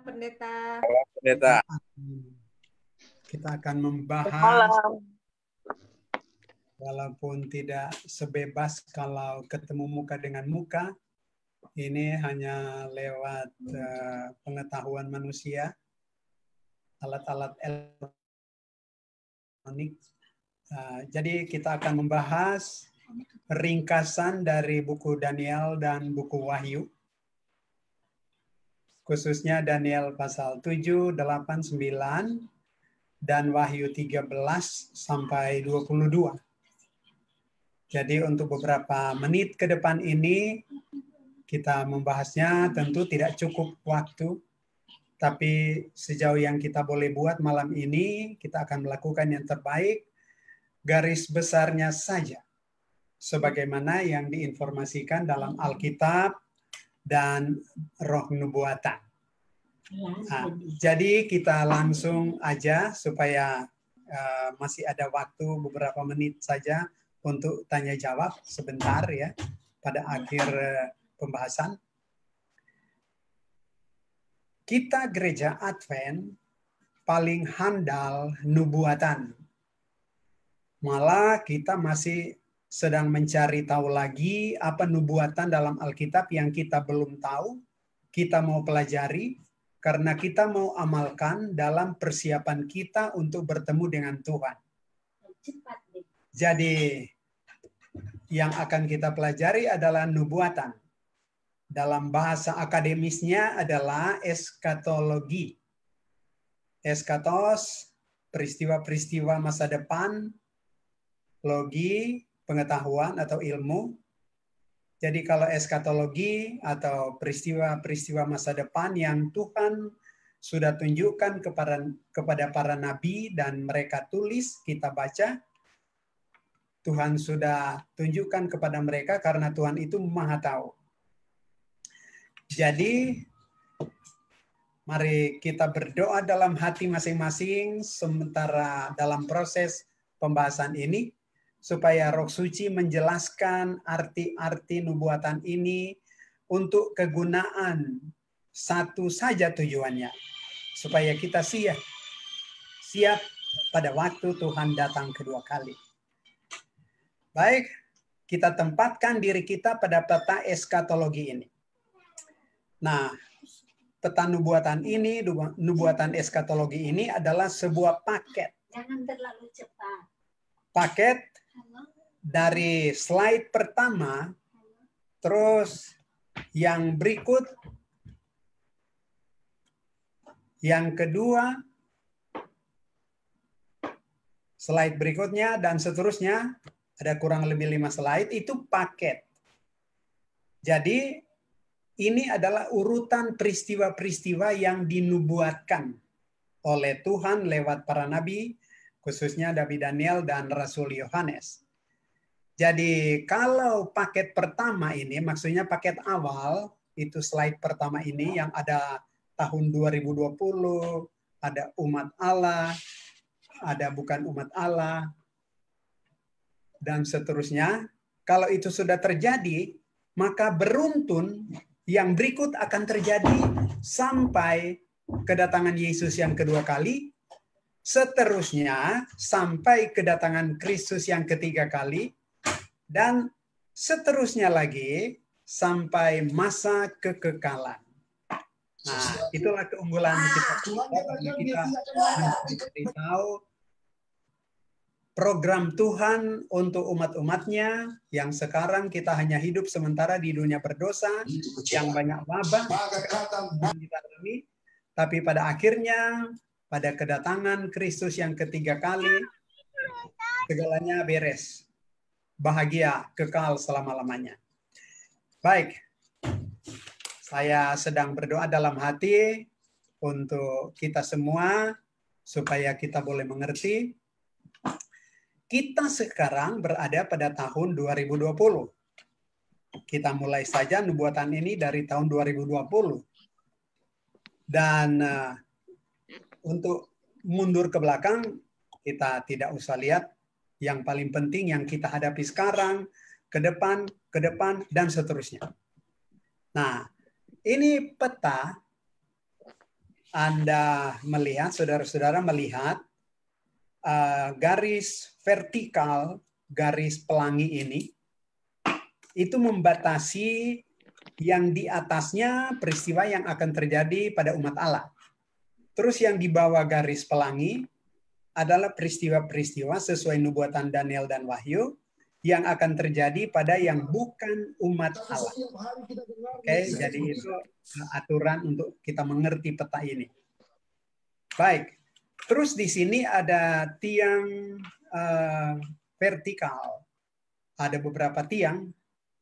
Pendeta. Pendeta. Kita akan membahas, Malam. walaupun tidak sebebas kalau ketemu muka dengan muka, ini hanya lewat pengetahuan manusia, alat-alat elektronik. Jadi kita akan membahas ringkasan dari buku Daniel dan buku Wahyu, khususnya Daniel pasal 7, 8, 9, dan Wahyu 13 sampai 22. Jadi untuk beberapa menit ke depan ini kita membahasnya, tentu tidak cukup waktu, tapi sejauh yang kita boleh buat malam ini, kita akan melakukan yang terbaik, garis besarnya saja, sebagaimana yang diinformasikan dalam Alkitab dan Roh Nubuatan. Nah, jadi kita langsung aja supaya masih ada waktu beberapa menit saja untuk tanya jawab sebentar ya pada akhir pembahasan. Kita gereja Advent paling handal nubuatan. Malah kita masih sedang mencari tahu lagi apa nubuatan dalam Alkitab yang kita belum tahu, kita mau pelajari, karena kita mau amalkan dalam persiapan kita untuk bertemu dengan Tuhan. Jadi, yang akan kita pelajari adalah nubuatan. Dalam bahasa akademisnya adalah eskatologi. Eskatos, peristiwa-peristiwa masa depan, logi, pengetahuan atau ilmu. Jadi kalau eskatologi atau peristiwa-peristiwa masa depan yang Tuhan sudah tunjukkan kepada para nabi dan mereka tulis, kita baca, Tuhan sudah tunjukkan kepada mereka karena Tuhan itu Maha Tahu. Jadi mari kita berdoa dalam hati masing-masing sementara dalam proses pembahasan ini, supaya Roh Suci menjelaskan arti-arti nubuatan ini untuk kegunaan satu saja tujuannya. Supaya kita siap pada waktu Tuhan datang kedua kali. Baik, kita tempatkan diri kita pada peta eskatologi ini. Nah, peta nubuatan ini, nubuatan eskatologi ini adalah sebuah paket. Jangan terlalu cepat. Paket dari slide pertama, terus yang berikut, yang kedua, slide berikutnya, dan seterusnya, ada kurang lebih 5 slide, itu paket. Jadi, ini adalah urutan peristiwa-peristiwa yang dinubuatkan oleh Tuhan lewat para nabi, khususnya Nabi Daniel dan Rasul Yohanes. Jadi kalau paket pertama ini, maksudnya paket awal, itu slide pertama ini yang ada tahun 2020, ada umat Allah, ada bukan umat Allah, dan seterusnya. Kalau itu sudah terjadi, maka beruntun yang berikut akan terjadi sampai kedatangan Yesus yang kedua kali, seterusnya sampai kedatangan Kristus yang ketiga kali, dan seterusnya lagi sampai masa kekekalan. Nah, itulah keunggulan kita. Kita mencari tahu program Tuhan untuk umat-umatnya yang sekarang kita hanya hidup sementara di dunia berdosa, yang banyak wabah, tapi pada akhirnya pada kedatangan Kristus yang ketiga kali, segalanya beres. Bahagia, kekal selama-lamanya. Baik, saya sedang berdoa dalam hati untuk kita semua, supaya kita boleh mengerti. Kita sekarang berada pada tahun 2020. Kita mulai saja nubuatan ini dari tahun 2020. Dan untuk mundur ke belakang, kita tidak usah lihat. Yang paling penting yang kita hadapi sekarang, ke depan, dan seterusnya. Nah, ini peta Anda melihat, saudara-saudara melihat garis vertikal, garis pelangi ini, itu membatasi yang di atasnya peristiwa yang akan terjadi pada umat Allah. Terus yang di bawah garis pelangi adalah peristiwa-peristiwa sesuai nubuatan Daniel dan Wahyu yang akan terjadi pada yang bukan umat Allah. Oke, jadi itu aturan untuk kita mengerti peta ini. Baik, terus di sini ada tiang vertikal. Ada beberapa tiang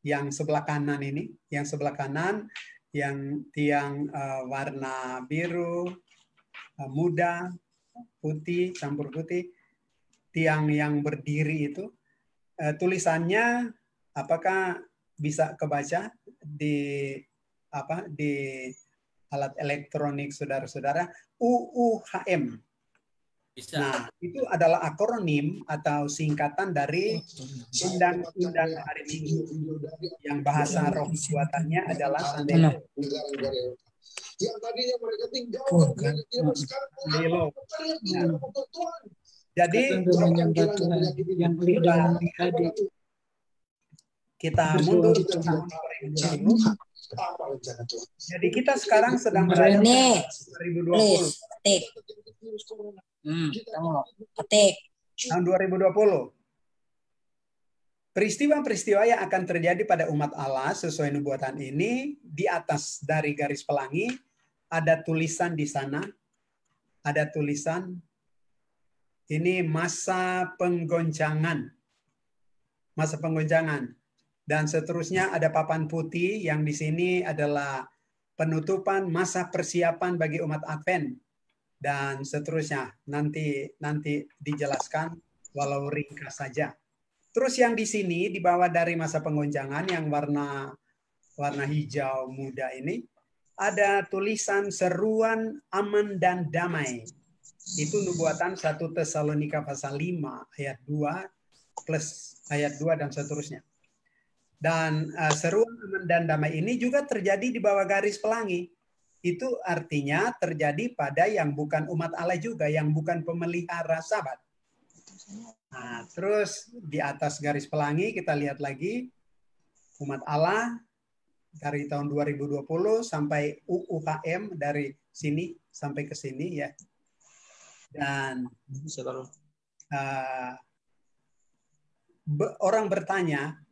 yang sebelah kanan ini, yang sebelah kanan, yang tiang warna biru, muda, putih, campur putih, tiang yang berdiri itu. Tulisannya apakah bisa kebaca di alat elektronik saudara-saudara? UUHM. Bisa. Nah, itu adalah akronim atau singkatan dari Undang-Undang Hari Minggu yang bahasa roh buatannya adalah Sandelo. Yang tadinya mereka tinggal Sandelo. Nah, jadi kita mundur ke tahun 2020. Jadi kita sekarang sedang berada di 2020. Tahun 2020. Peristiwa-peristiwa yang akan terjadi pada umat Allah sesuai nubuatan ini, di atas dari garis pelangi ada tulisan di sana. Ada tulisan ini masa penggoncangan. Masa penggoncangan. Dan seterusnya ada papan putih yang di sini adalah penutupan masa persiapan bagi umat Advent. Dan seterusnya nanti dijelaskan walau ringkas saja. Terus yang di sini di bawah dari masa penggoncangan yang warna hijau muda ini ada tulisan seruan aman dan damai. Itu nubuatan 1 Tesalonika pasal 5 ayat 2 plus ayat 2 dan seterusnya. Dan seruan aman dan damai ini juga terjadi di bawah garis pelangi. Itu artinya terjadi pada yang bukan umat Allah juga, yang bukan pemelihara Sabat. Nah, terus di atas garis pelangi kita lihat lagi umat Allah dari tahun 2020 sampai UUHM dari sini sampai ke sini ya. Dan orang bertanya,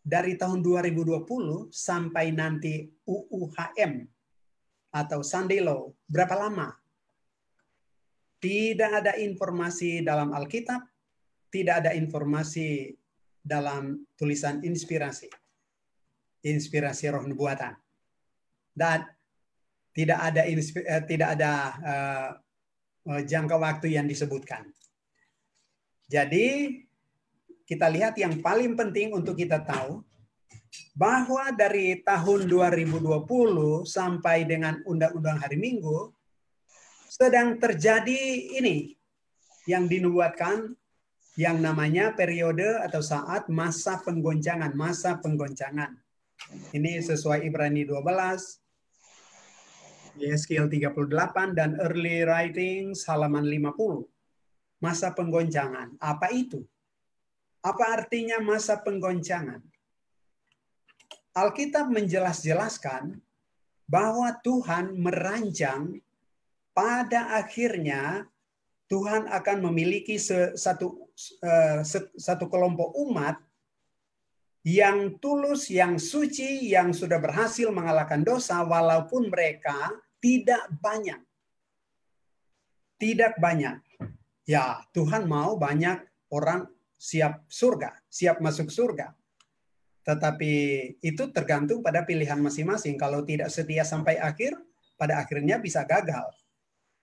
dari tahun 2020 sampai nanti UUHM atau Sunday Law, berapa lama? Tidak ada informasi dalam Alkitab, tidak ada informasi dalam tulisan inspirasi roh nubuatan. Dan tidak ada jangka waktu yang disebutkan. Jadi kita lihat yang paling penting untuk kita tahu bahwa dari tahun 2020 sampai dengan Undang-Undang Hari Minggu sedang terjadi ini yang dinubuatkan yang namanya periode atau saat masa penggoncangan, Ini sesuai Ibrani 12, Yeskiel 38 dan Early Writings halaman 50. Masa penggoncangan, apa itu? Apa artinya masa penggoncangan? Alkitab menjelaskan bahwa Tuhan merancang pada akhirnya Tuhan akan memiliki satu kelompok umat yang tulus, yang suci, yang sudah berhasil mengalahkan dosa walaupun mereka tidak banyak. Tidak banyak. Ya, Tuhan mau banyak orang siap surga, siap masuk surga. Tetapi itu tergantung pada pilihan masing-masing. Kalau tidak setia sampai akhir, pada akhirnya bisa gagal.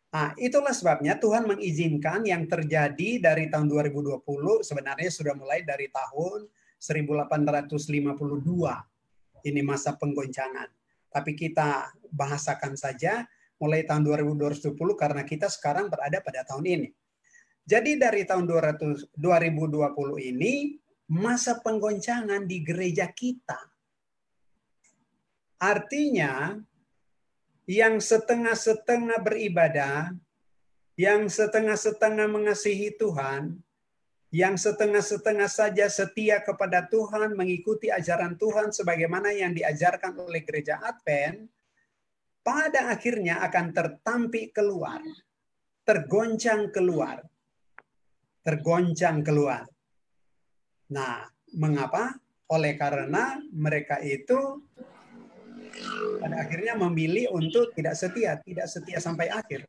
Nah, itulah sebabnya Tuhan mengizinkan yang terjadi dari tahun 2020, sebenarnya sudah mulai dari tahun 1852. Ini masa penggoncangan. Tapi kita bahasakan saja mulai tahun 2020 karena kita sekarang berada pada tahun ini. Jadi dari tahun 2020 ini masa penggoncangan di gereja kita. Artinya yang setengah-setengah beribadah, yang setengah-setengah mengasihi Tuhan, yang setengah-setengah saja setia kepada Tuhan, mengikuti ajaran Tuhan sebagaimana yang diajarkan oleh gereja Advent, pada akhirnya akan tertampik keluar, tergoncang keluar. Tergoncang keluar. Nah, mengapa? Oleh karena mereka itu pada akhirnya memilih untuk tidak setia sampai akhir.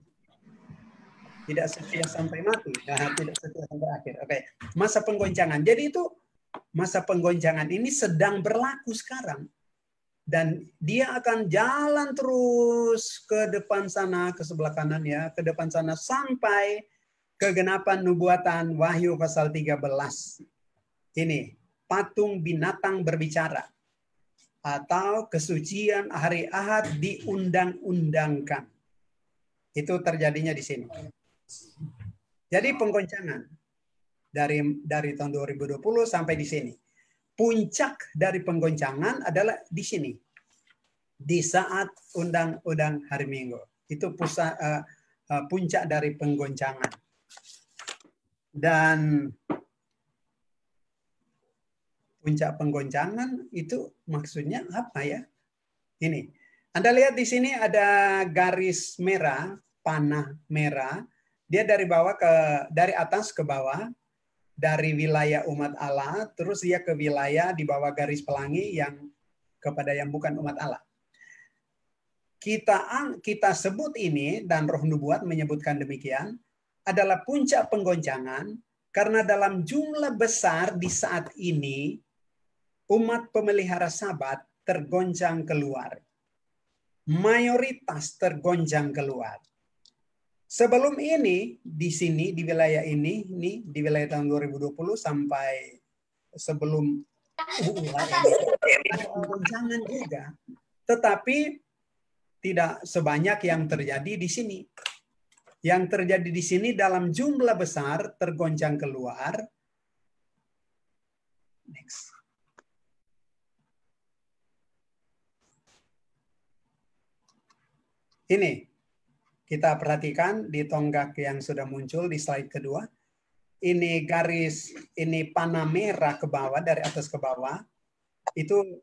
Tidak setia sampai mati, tidak setia sampai akhir. Oke, masa penggoncangan. Jadi itu masa penggoncangan ini sedang berlaku sekarang. Dan dia akan jalan terus ke depan sana, ke sebelah kanan ya, ke depan sana sampai kegenapan nubuatan Wahyu pasal 13. Ini, patung binatang berbicara. Atau kesucian hari Ahad diundang-undangkan. Itu terjadinya di sini. Jadi penggoncangan dari tahun 2020 sampai di sini. Puncak dari penggoncangan adalah di sini. Di saat undang-undang hari Minggu. Itu puncak dari penggoncangan. Dan puncak penggoncangan itu maksudnya apa ya? Ini. Anda lihat di sini ada garis merah, panah merah. Dia dari atas ke bawah. Dari wilayah umat Allah, terus dia ke wilayah di bawah garis pelangi yang kepada yang bukan umat Allah. Kita sebut ini, dan Roh Nubuat menyebutkan demikian, adalah puncak penggoncangan, karena dalam jumlah besar di saat ini, umat pemelihara Sabat tergoncang keluar. Mayoritas tergoncang keluar. Sebelum ini, di sini, di wilayah ini di wilayah tahun 2020 sampai sebelum ada penggoncangan juga. Tetapi tidak sebanyak yang terjadi di sini. Yang terjadi di sini dalam jumlah besar tergoncang keluar. Next. Ini. Kita perhatikan di tonggak yang sudah muncul di slide kedua. Ini garis, ini panah merah ke bawah, dari atas ke bawah. Itu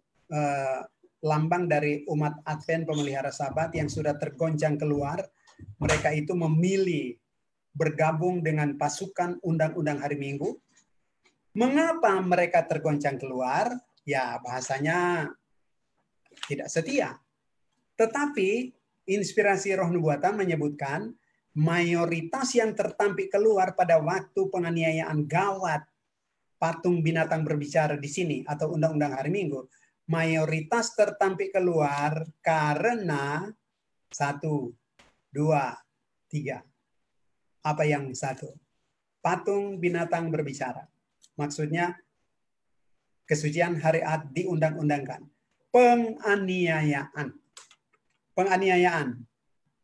lambang dari umat Advent pemelihara Sabat yang sudah tergoncang keluar. Mereka itu memilih bergabung dengan pasukan undang-undang hari Minggu. Mengapa mereka tergoncang keluar? Ya, bahasanya tidak setia. Tetapi inspirasi Roh Nubuatan menyebutkan mayoritas yang tertampik keluar pada waktu penganiayaan gawat patung binatang berbicara di sini atau undang-undang hari Minggu, mayoritas tertampik keluar karena 1, 2, 3. Apa yang 1? Patung binatang berbicara. Maksudnya kesucian hari Ahad diundang-undangkan. Penganiayaan.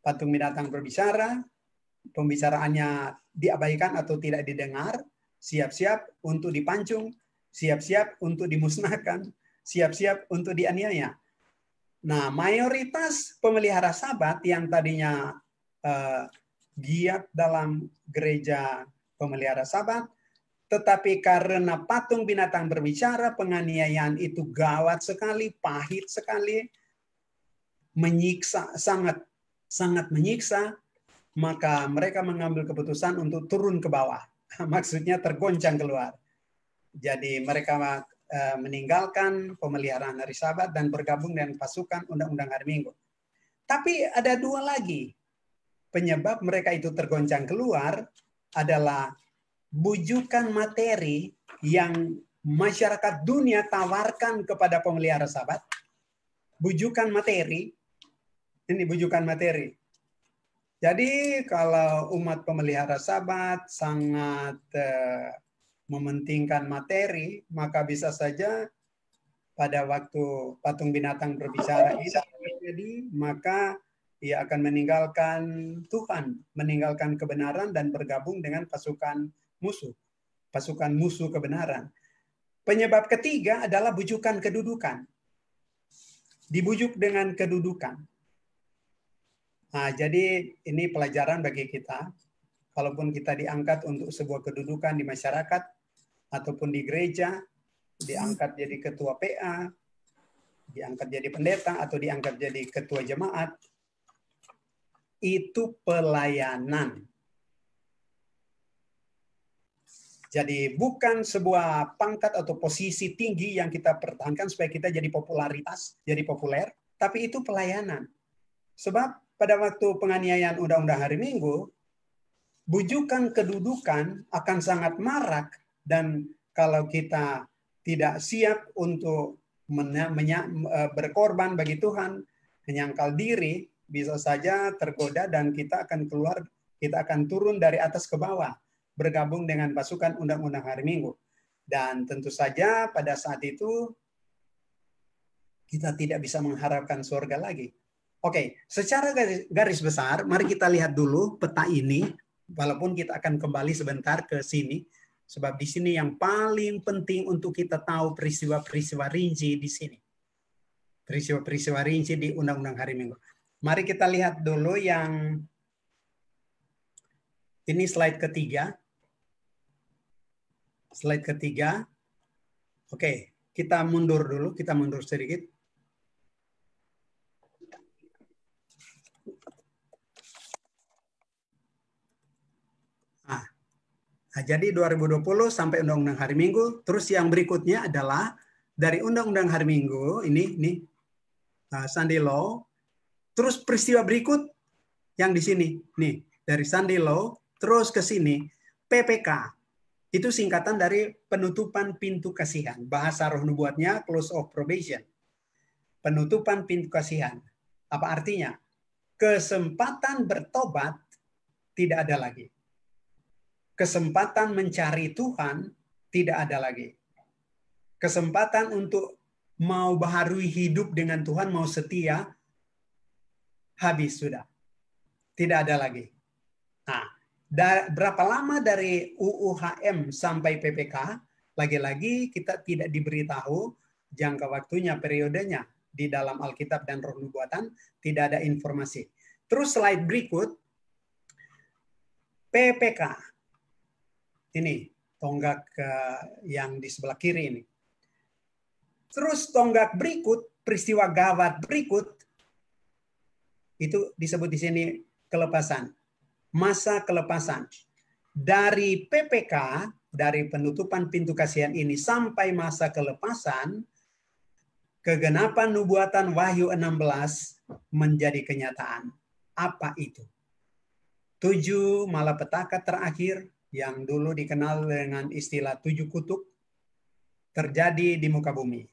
Patung binatang berbicara, pembicaraannya diabaikan atau tidak didengar, siap-siap untuk dipancung, siap-siap untuk dimusnahkan, siap-siap untuk dianiaya. Nah, mayoritas pemelihara Sabat yang tadinya giat dalam gereja pemelihara Sabat, tetapi karena patung binatang berbicara, penganiayaan itu gawat sekali, pahit sekali, menyiksa, sangat menyiksa, maka mereka mengambil keputusan untuk turun ke bawah. Maksudnya tergoncang keluar. Jadi mereka meninggalkan pemeliharaan hari Sabat dan bergabung dengan pasukan undang-undang hari Minggu. Tapi ada 2 lagi penyebab mereka itu tergoncang keluar adalah bujukan materi yang masyarakat dunia tawarkan kepada pemelihara Sabat. Bujukan materi. Ini bujukan materi. Jadi kalau umat pemelihara Sabat sangat mementingkan materi, maka bisa saja pada waktu patung binatang berbicara ini terjadi, maka ia akan meninggalkan Tuhan, meninggalkan kebenaran dan bergabung dengan pasukan musuh kebenaran. Penyebab ketiga adalah bujukan kedudukan. Dibujuk dengan kedudukan. Nah, jadi ini pelajaran bagi kita. Kalaupun kita diangkat untuk sebuah kedudukan di masyarakat ataupun di gereja, diangkat jadi ketua PA, diangkat jadi pendeta, atau diangkat jadi ketua jemaat, itu pelayanan. Jadi bukan sebuah pangkat atau posisi tinggi yang kita pertahankan supaya kita jadi popularitas, jadi populer, tapi itu pelayanan. Sebab pada waktu penganiayaan Undang-Undang Hari Minggu, bujukan kedudukan akan sangat marak, dan kalau kita tidak siap untuk berkorban bagi Tuhan, menyangkal diri, bisa saja tergoda dan kita akan keluar, kita akan turun dari atas ke bawah, bergabung dengan pasukan Undang-Undang Hari Minggu. Dan tentu saja pada saat itu kita tidak bisa mengharapkan surga lagi. Oke, secara garis besar, mari kita lihat dulu peta ini, walaupun kita akan kembali sebentar ke sini, sebab di sini yang paling penting untuk kita tahu peristiwa-peristiwa rinci di sini. Peristiwa-peristiwa rinci di Undang-Undang Hari Minggu. Mari kita lihat dulu yang ini slide ketiga. Slide ketiga. Oke, kita mundur dulu, kita mundur sedikit. Nah, jadi 2020 sampai Undang-Undang Hari Minggu. Terus yang berikutnya adalah dari Undang-Undang Hari Minggu, ini Sunday Law. Terus peristiwa berikut yang di sini, nih dari Sunday Law, terus ke sini PPK. Itu singkatan dari penutupan pintu kasihan. Bahasa roh nubuatnya close of probation. Penutupan pintu kasihan. Apa artinya? Kesempatan bertobat tidak ada lagi. Kesempatan mencari Tuhan tidak ada lagi. Kesempatan untuk mau baharui hidup dengan Tuhan, mau setia, habis sudah. Tidak ada lagi. Nah, berapa lama dari UUHM sampai PPK, lagi-lagi kita tidak diberitahu jangka waktunya, periodenya. Di dalam Alkitab dan Roh Nubuatan tidak ada informasi. Terus slide berikut, PPK. Ini tonggak yang di sebelah kiri ini. Terus tonggak berikut, peristiwa gawat berikut, itu disebut di sini kelepasan. Masa kelepasan. Dari PPK, dari penutupan pintu kasihan ini sampai masa kelepasan, kegenapan nubuatan Wahyu 16 menjadi kenyataan. Apa itu? 7 malapetaka terakhir, yang dulu dikenal dengan istilah 7 kutub, terjadi di muka bumi.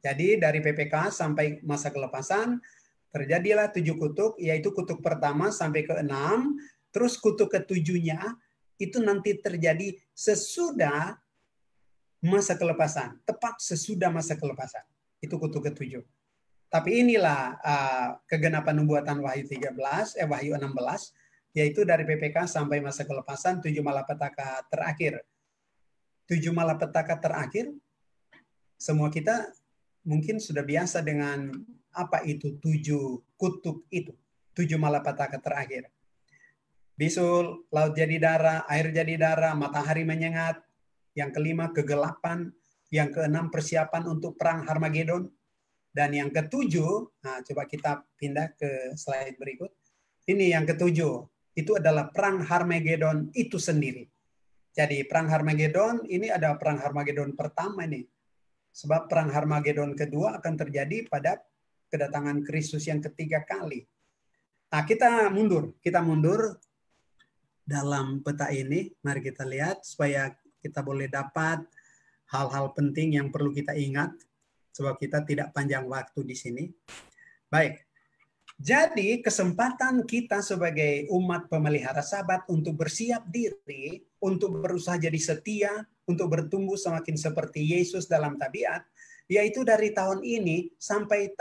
Jadi dari PPK sampai masa kelepasan, terjadilah 7 kutub, yaitu kutub pertama sampai ke-6, terus kutub ke-7-nya, itu nanti terjadi sesudah masa kelepasan, tepat sesudah masa kelepasan. Itu kutub ke-7. Tapi inilah kegenapan nubuatan Wahyu 16, yaitu dari PPK sampai masa kelepasan 7 malapetaka terakhir. 7 malapetaka terakhir, semua kita mungkin sudah biasa dengan apa itu 7 kutub itu. 7 malapetaka terakhir. Bisul, laut jadi darah, air jadi darah, matahari menyengat. Yang kelima kegelapan. Yang keenam persiapan untuk perang Harmagedon. Dan yang ketujuh, nah coba kita pindah ke slide berikut. Ini yang ketujuh. Itu adalah perang Harmagedon itu sendiri. Jadi perang Harmagedon ini ada perang Harmagedon pertama ini. Sebab perang Harmagedon kedua akan terjadi pada kedatangan Kristus yang ketiga kali. Nah, kita mundur dalam peta ini. Mari kita lihat supaya kita boleh dapat hal-hal penting yang perlu kita ingat. Sebab kita tidak panjang waktu di sini. Baik. Jadi kesempatan kita sebagai umat pemelihara Sabat untuk bersiap diri, untuk berusaha jadi setia, untuk bertumbuh semakin seperti Yesus dalam tabiat, yaitu dari tahun ini sampai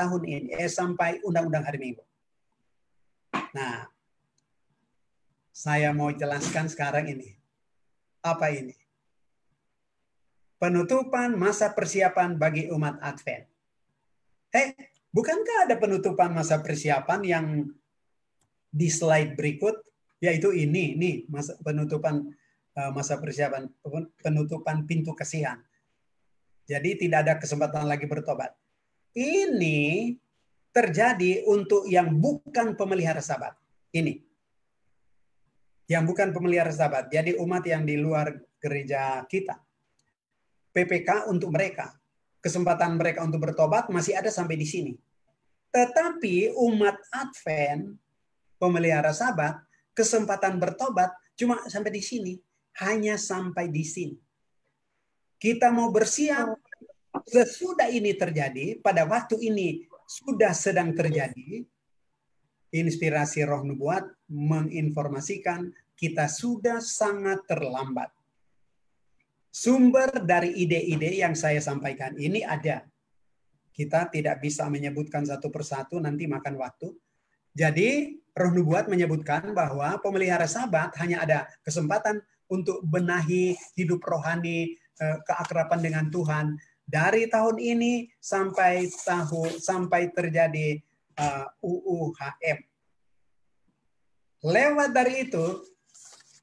sampai Undang-Undang Hari Minggu. Nah, saya mau jelaskan sekarang ini. Apa ini? Penutupan masa persiapan bagi umat Advent. Bukankah ada penutupan masa persiapan yang di slide berikut, yaitu ini masa penutupan masa persiapan, penutupan pintu kasihan. Jadi tidak ada kesempatan lagi bertobat. Ini terjadi untuk yang bukan pemelihara Sabat. Ini. Yang bukan pemelihara Sabat. Jadi umat yang di luar gereja kita. PPK untuk mereka. Kesempatan mereka untuk bertobat masih ada sampai di sini. Tetapi umat Advent, pemelihara Sabat, kesempatan bertobat cuma sampai di sini. Hanya sampai di sini. Kita mau bersiap sesudah ini terjadi, pada waktu ini sudah sedang terjadi, inspirasi Roh Nubuat menginformasikan kita sudah sangat terlambat. Sumber dari ide-ide yang saya sampaikan ini ada. Kita tidak bisa menyebutkan satu persatu, nanti makan waktu. Jadi Roh Nubuat menyebutkan bahwa pemelihara Sabat hanya ada kesempatan untuk benahi hidup rohani, keakraban dengan Tuhan dari tahun ini sampai terjadi UUHM. Lewat dari itu,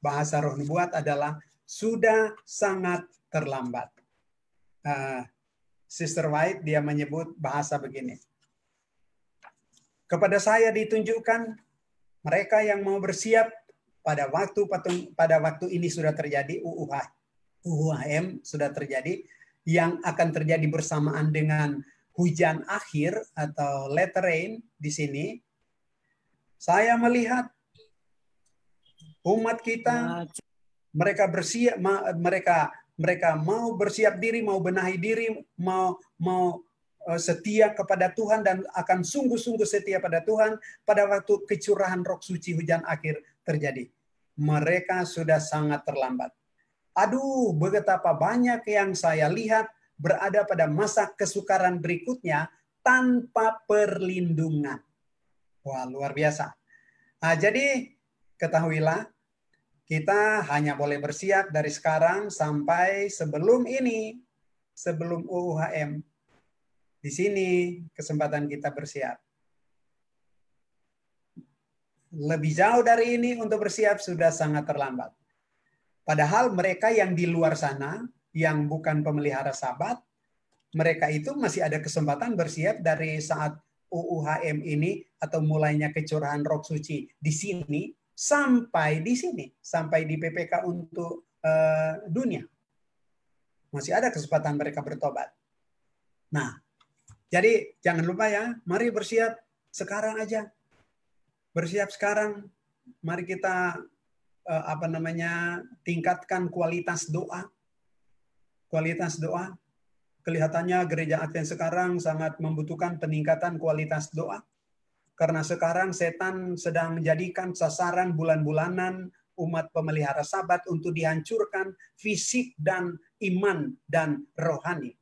bahasa Roh Nubuat adalah sudah sangat terlambat. Sister White dia menyebut bahasa begini. Kepada saya ditunjukkan mereka yang mau bersiap pada waktu ini sudah terjadi UUHM sudah terjadi, yang akan terjadi bersamaan dengan hujan akhir atau latter rain di sini. Saya melihat umat kita mereka bersiap, mereka mau bersiap diri, mau benahi diri, mau setia kepada Tuhan dan akan sungguh-sungguh setia pada Tuhan pada waktu kecurahan Roh Suci hujan akhir terjadi. Mereka sudah sangat terlambat. Aduh, betapa banyak yang saya lihat berada pada masa kesukaran berikutnya tanpa perlindungan. Wah, luar biasa. Nah, jadi ketahuilah, kita hanya boleh bersiap dari sekarang sampai sebelum ini, sebelum UUHM. Di sini kesempatan kita bersiap. Lebih jauh dari ini untuk bersiap sudah sangat terlambat. Padahal mereka yang di luar sana, yang bukan pemelihara Sabat, mereka itu masih ada kesempatan bersiap dari saat UUHM ini atau mulainya kecurahan Roh Suci di sini sampai di sini, sampai di PPK untuk dunia. Masih ada kesempatan mereka bertobat. Nah, jadi jangan lupa ya, mari bersiap sekarang aja. Bersiap sekarang, mari kita tingkatkan kualitas doa. Kualitas doa. Kelihatannya gereja Advent sekarang sangat membutuhkan peningkatan kualitas doa. Karena sekarang setan sedang menjadikan sasaran bulan-bulanan umat pemelihara Sabat untuk dihancurkan fisik dan iman dan rohani.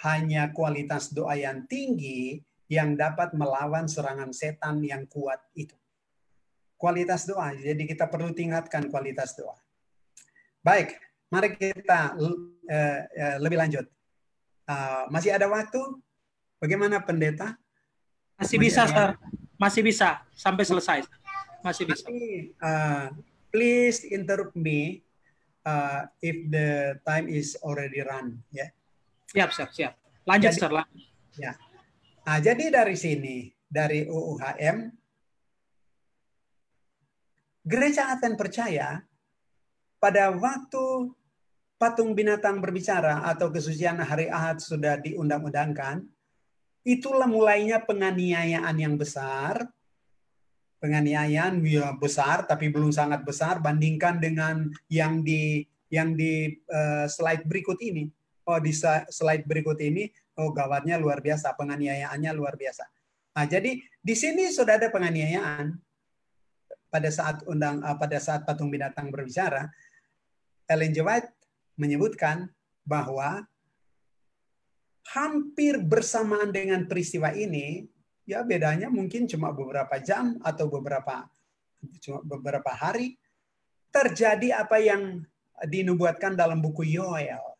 Hanya kualitas doa yang tinggi yang dapat melawan serangan setan yang kuat itu. Kualitas doa. Jadi kita perlu tingkatkan kualitas doa. Baik, mari kita lebih lanjut. Masih ada waktu? Bagaimana pendeta? Masih bisa, Sir. Masih bisa sampai selesai. Masih bisa. Please interrupt me if the time is already run. Ya. Siap, Sir. Siap. Lanjut, Jadi, Sir. Ya. Jadi dari sini, dari UUHM, Gereja Advent percaya pada waktu patung binatang berbicara atau kesucian hari Ahad sudah diundang-undangkan, itulah mulainya penganiayaan yang besar. Penganiayaan ya besar, tapi belum sangat besar bandingkan dengan yang di slide berikut ini. Oh, di slide berikut ini, oh gawatnya luar biasa, penganiayaannya luar biasa. Nah, jadi di sini sudah ada penganiayaan. Pada saat patung binatang berbicara, Ellen G. White menyebutkan bahwa hampir bersamaan dengan peristiwa ini, ya bedanya mungkin cuma beberapa jam atau beberapa hari, terjadi apa yang dinubuatkan dalam buku Yoel,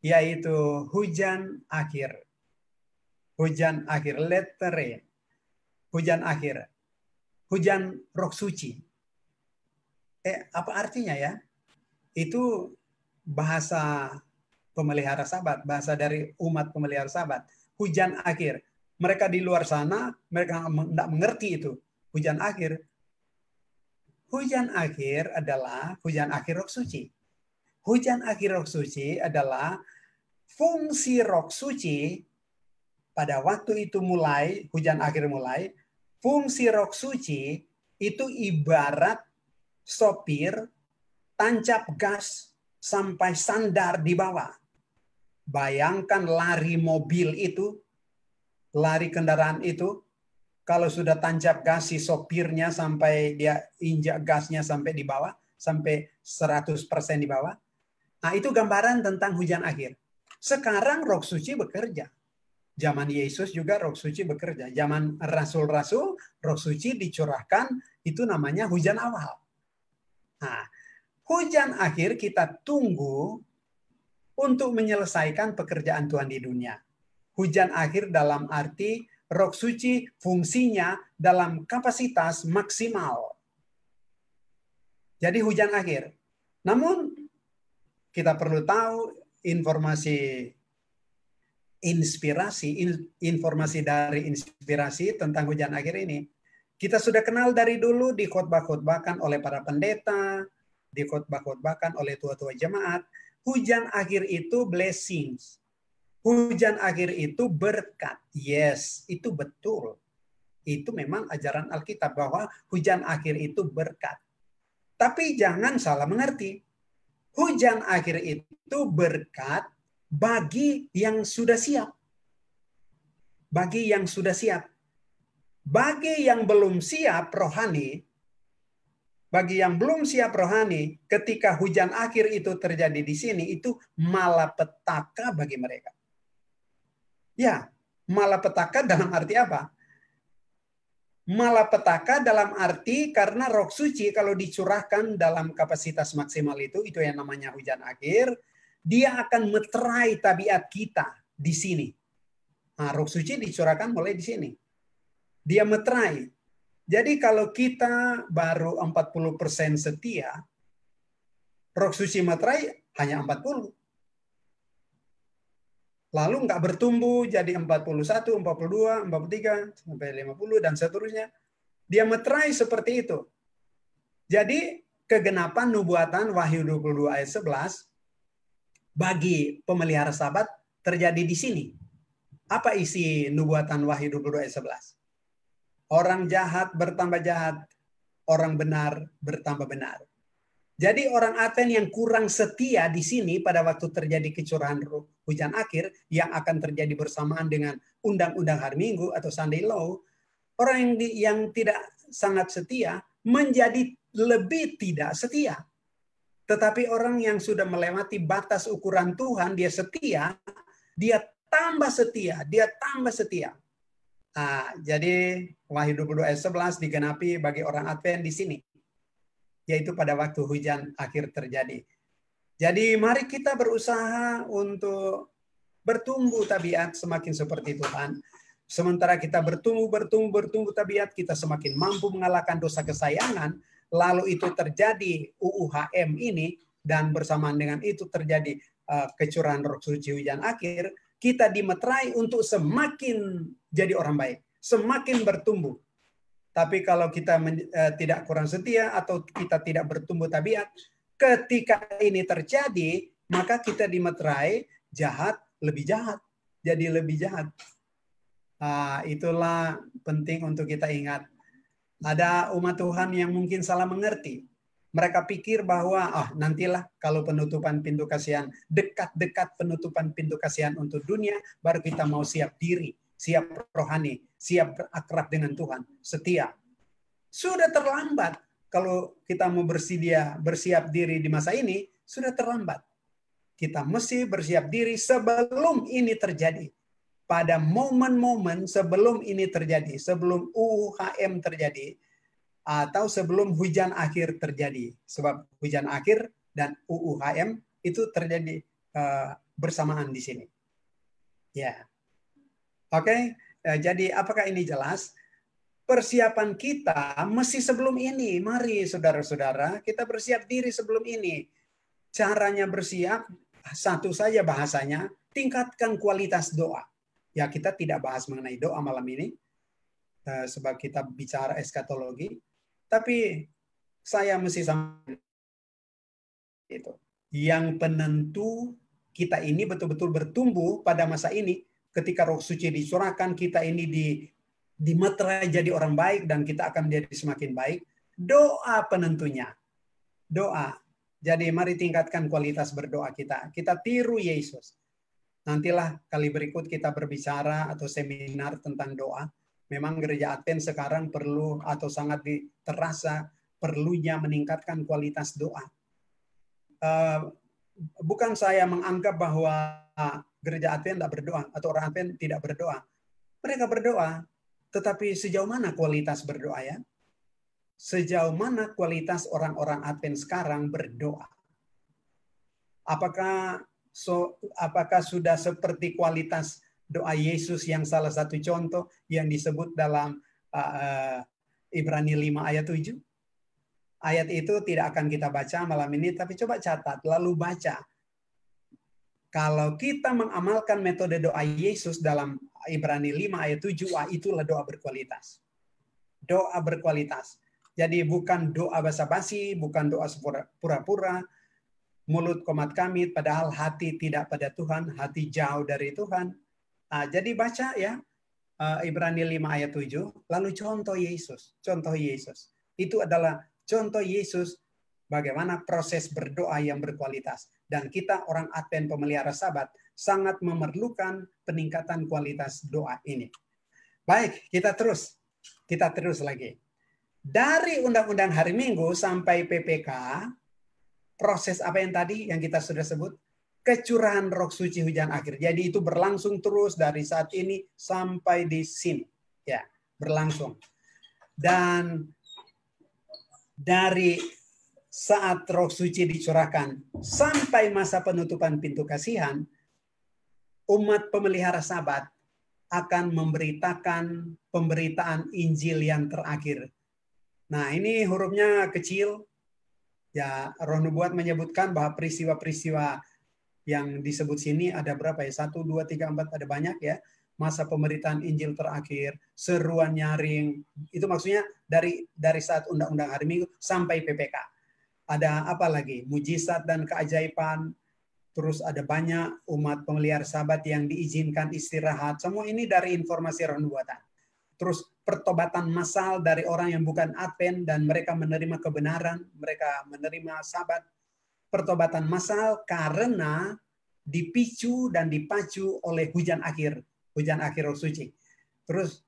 yaitu hujan akhir. Hujan akhir, latter rain. Hujan akhir. hujan roh suci. Apa artinya ya? Itu bahasa pemelihara Sabat, bahasa dari umat pemelihara Sabat. Hujan akhir. Mereka di luar sana, mereka tidak mengerti itu. Hujan akhir. Hujan akhir adalah hujan akhir roh suci. Hujan akhir roh suci adalah fungsi roh suci pada waktu itu mulai, hujan akhir mulai, fungsi roh suci itu ibarat sopir tancap gas sampai sandar di bawah. Bayangkan lari mobil itu, lari kendaraan itu, kalau sudah tancap gas si sopirnya sampai dia injak gasnya sampai di bawah, sampai 100% di bawah. Nah, itu gambaran tentang hujan akhir. Sekarang roh suci bekerja. Zaman Yesus juga roh suci bekerja. Zaman rasul-rasul, roh suci dicurahkan, itu namanya hujan awal. Nah, hujan akhir kita tunggu untuk menyelesaikan pekerjaan Tuhan di dunia. Hujan akhir dalam arti roh suci fungsinya dalam kapasitas maksimal. Jadi hujan akhir. Namun kita perlu tahu informasi dari inspirasi tentang hujan akhir ini. Kita sudah kenal dari dulu, dikhotbah-khotbahkan oleh para pendeta, dikhotbah-khotbahkan oleh tua-tua jemaat. Hujan akhir itu blessings. Hujan akhir itu berkat. Yes, itu betul. Itu memang ajaran Alkitab bahwa hujan akhir itu berkat. Tapi jangan salah mengerti. Hujan akhir itu berkat bagi yang sudah siap. Bagi yang sudah siap. Bagi yang belum siap rohani, ketika hujan akhir itu terjadi di sini, itu malapetaka bagi mereka. Ya, malapetaka dalam arti apa? Malapetaka dalam arti karena roh suci kalau dicurahkan dalam kapasitas maksimal itu yang namanya hujan akhir, dia akan meterai tabiat kita di sini. Nah, roh suci dicurahkan mulai di sini. Dia meterai. Jadi kalau kita baru 40% setia, roh suci meterai hanya 40. Lalu nggak bertumbuh jadi 41, 42, 43, sampai 50, dan seterusnya. Dia meterai seperti itu. Jadi kegenapan nubuatan Wahyu 22 ayat 11 bagi pemelihara Sabat terjadi di sini. Apa isi nubuatan Wahyu 22 ayat 11? Orang jahat bertambah jahat, orang benar bertambah benar. Jadi orang Aten yang kurang setia di sini pada waktu terjadi kecurahan hujan akhir yang akan terjadi bersamaan dengan undang-undang hari Minggu atau Sunday Law, orang yang tidak sangat setia menjadi lebih tidak setia. Tetapi orang yang sudah melewati batas ukuran Tuhan, dia setia, dia tambah setia, dia tambah setia. Nah, jadi Wahyu 22 ayat 11 digenapi bagi orang Advent di sini, yaitu pada waktu hujan akhir terjadi. Jadi mari kita berusaha untuk bertumbuh tabiat semakin seperti Tuhan. Sementara kita bertumbuh tabiat, kita semakin mampu mengalahkan dosa kesayangan. Lalu itu terjadi UUHM ini, dan bersamaan dengan itu terjadi kecurahan roh suci hujan akhir. Kita dimeterai untuk semakin jadi orang baik, semakin bertumbuh. Tapi kalau kita tidak kurang setia atau kita tidak bertumbuh tabiat, ketika ini terjadi, maka kita dimeterai jahat, lebih jahat. Jadi lebih jahat. Itulah penting untuk kita ingat. Ada umat Tuhan yang mungkin salah mengerti. Mereka pikir bahwa nantilah kalau penutupan pintu kasihan, dekat-dekat penutupan pintu kasihan untuk dunia, baru kita mau siap diri, siap rohani, siap akrab dengan Tuhan, setia. Sudah terlambat. Kalau kita mau bersiap diri di masa ini, sudah terlambat. Kita mesti bersiap diri sebelum ini terjadi. Pada momen-momen sebelum ini terjadi, sebelum UUHM terjadi, atau sebelum hujan akhir terjadi. Sebab hujan akhir dan UUHM itu terjadi bersamaan di sini. Ya, oke. Jadi apakah ini jelas? persiapan kita mesti sebelum ini. Mari saudara-saudara, kita bersiap diri sebelum ini. Caranya bersiap, satu saja bahasanya, tingkatkan kualitas doa. Ya, kita tidak bahas mengenai doa malam ini, sebab kita bicara eskatologi. Tapi saya mesti sampaikan itu. Yang penentu kita ini betul-betul bertumbuh pada masa ini, ketika Roh Suci dicurahkan, kita ini dimeterai jadi orang baik dan kita akan menjadi semakin baik. Doa penentunya. Doa. Jadi mari tingkatkan kualitas berdoa kita. Kita tiru Yesus. Nantilah kali berikut kita berbicara atau seminar tentang doa. Memang gereja Advent sekarang perlu atau sangat terasa perlunya meningkatkan kualitas doa. Bukan saya menganggap bahwa gereja Advent tidak berdoa atau orang Advent tidak berdoa. Mereka berdoa, tetapi sejauh mana kualitas berdoa ya? Sejauh mana kualitas orang-orang Advent sekarang berdoa? Apakah sudah seperti kualitas doa Yesus yang salah satu contoh yang disebut dalam Ibrani 5 ayat 7? Ayat itu tidak akan kita baca malam ini, tapi coba catat, lalu baca. Kalau kita mengamalkan metode doa Yesus dalam Ibrani 5 ayat 7, itulah doa berkualitas. Doa berkualitas. Jadi bukan doa basa-basi, bukan doa pura-pura, mulut komat kamit, padahal hati tidak pada Tuhan, hati jauh dari Tuhan. Jadi baca ya, Ibrani 5 ayat 7, lalu contoh Yesus. Contoh Yesus. Itu adalah contoh Yesus bagaimana proses berdoa yang berkualitas. Dan kita orang Advent pemelihara Sabat sangat memerlukan peningkatan kualitas doa ini. Baik, kita terus lagi. Dari Undang-Undang Hari Minggu sampai PPK, proses apa yang tadi yang kita sudah sebut? Kecurahan Roh Suci hujan akhir. Jadi itu berlangsung terus dari saat ini sampai di sini. Ya, berlangsung. Dan dari saat Roh Suci dicurahkan sampai masa penutupan pintu kasihan, umat pemelihara Sabat akan memberitakan pemberitaan Injil yang terakhir. Nah, ini hurufnya kecil. Ya, Roh Nubuat menyebutkan bahwa peristiwa-peristiwa yang disebut sini ada berapa ya? 1, 2, 3, 4, ada banyak ya. Masa pemberitaan Injil terakhir, seruan nyaring. Itu maksudnya dari saat Undang-Undang Hari Minggu sampai PPK. Ada apa lagi? Mujizat dan keajaiban. Terus ada banyak umat pemelihara Sabat yang diizinkan istirahat. Semua ini dari informasi Roh Nubuatan. Terus pertobatan massal dari orang yang bukan Advent dan mereka menerima kebenaran, mereka menerima Sabat. Pertobatan massal karena dipicu dan dipacu oleh hujan akhir Roh Suci. Terus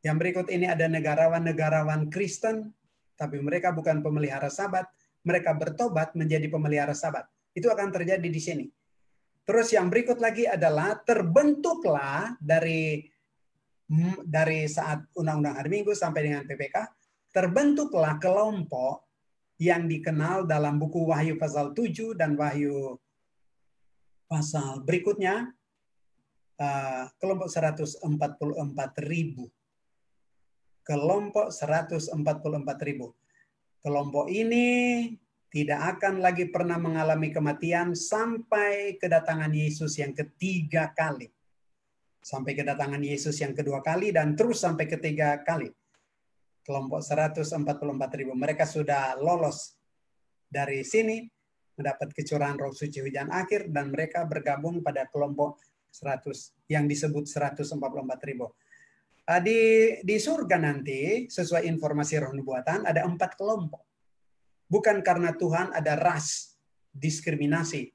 yang berikut ini ada negarawan-negarawan Kristen, tapi mereka bukan pemelihara Sabat, mereka bertobat menjadi pemelihara Sabat. Itu akan terjadi di sini. Terus yang berikut lagi adalah terbentuklah dari saat Undang-Undang Hari Minggu sampai dengan PPK, terbentuklah kelompok yang dikenal dalam buku Wahyu pasal 7 dan Wahyu pasal berikutnya, kelompok 144.000. Kelompok 144.000. Kelompok ini tidak akan lagi pernah mengalami kematian sampai kedatangan Yesus yang ketiga kali. Sampai kedatangan Yesus yang kedua kali dan terus sampai ketiga kali. Kelompok 144.000. Mereka sudah lolos dari sini, mendapat kecurahan Roh Suci hujan akhir, dan mereka bergabung pada kelompok 100 yang disebut 144.000. Di surga nanti, sesuai informasi Roh Nubuatan, ada 4 kelompok. Bukan karena Tuhan ada ras, diskriminasi.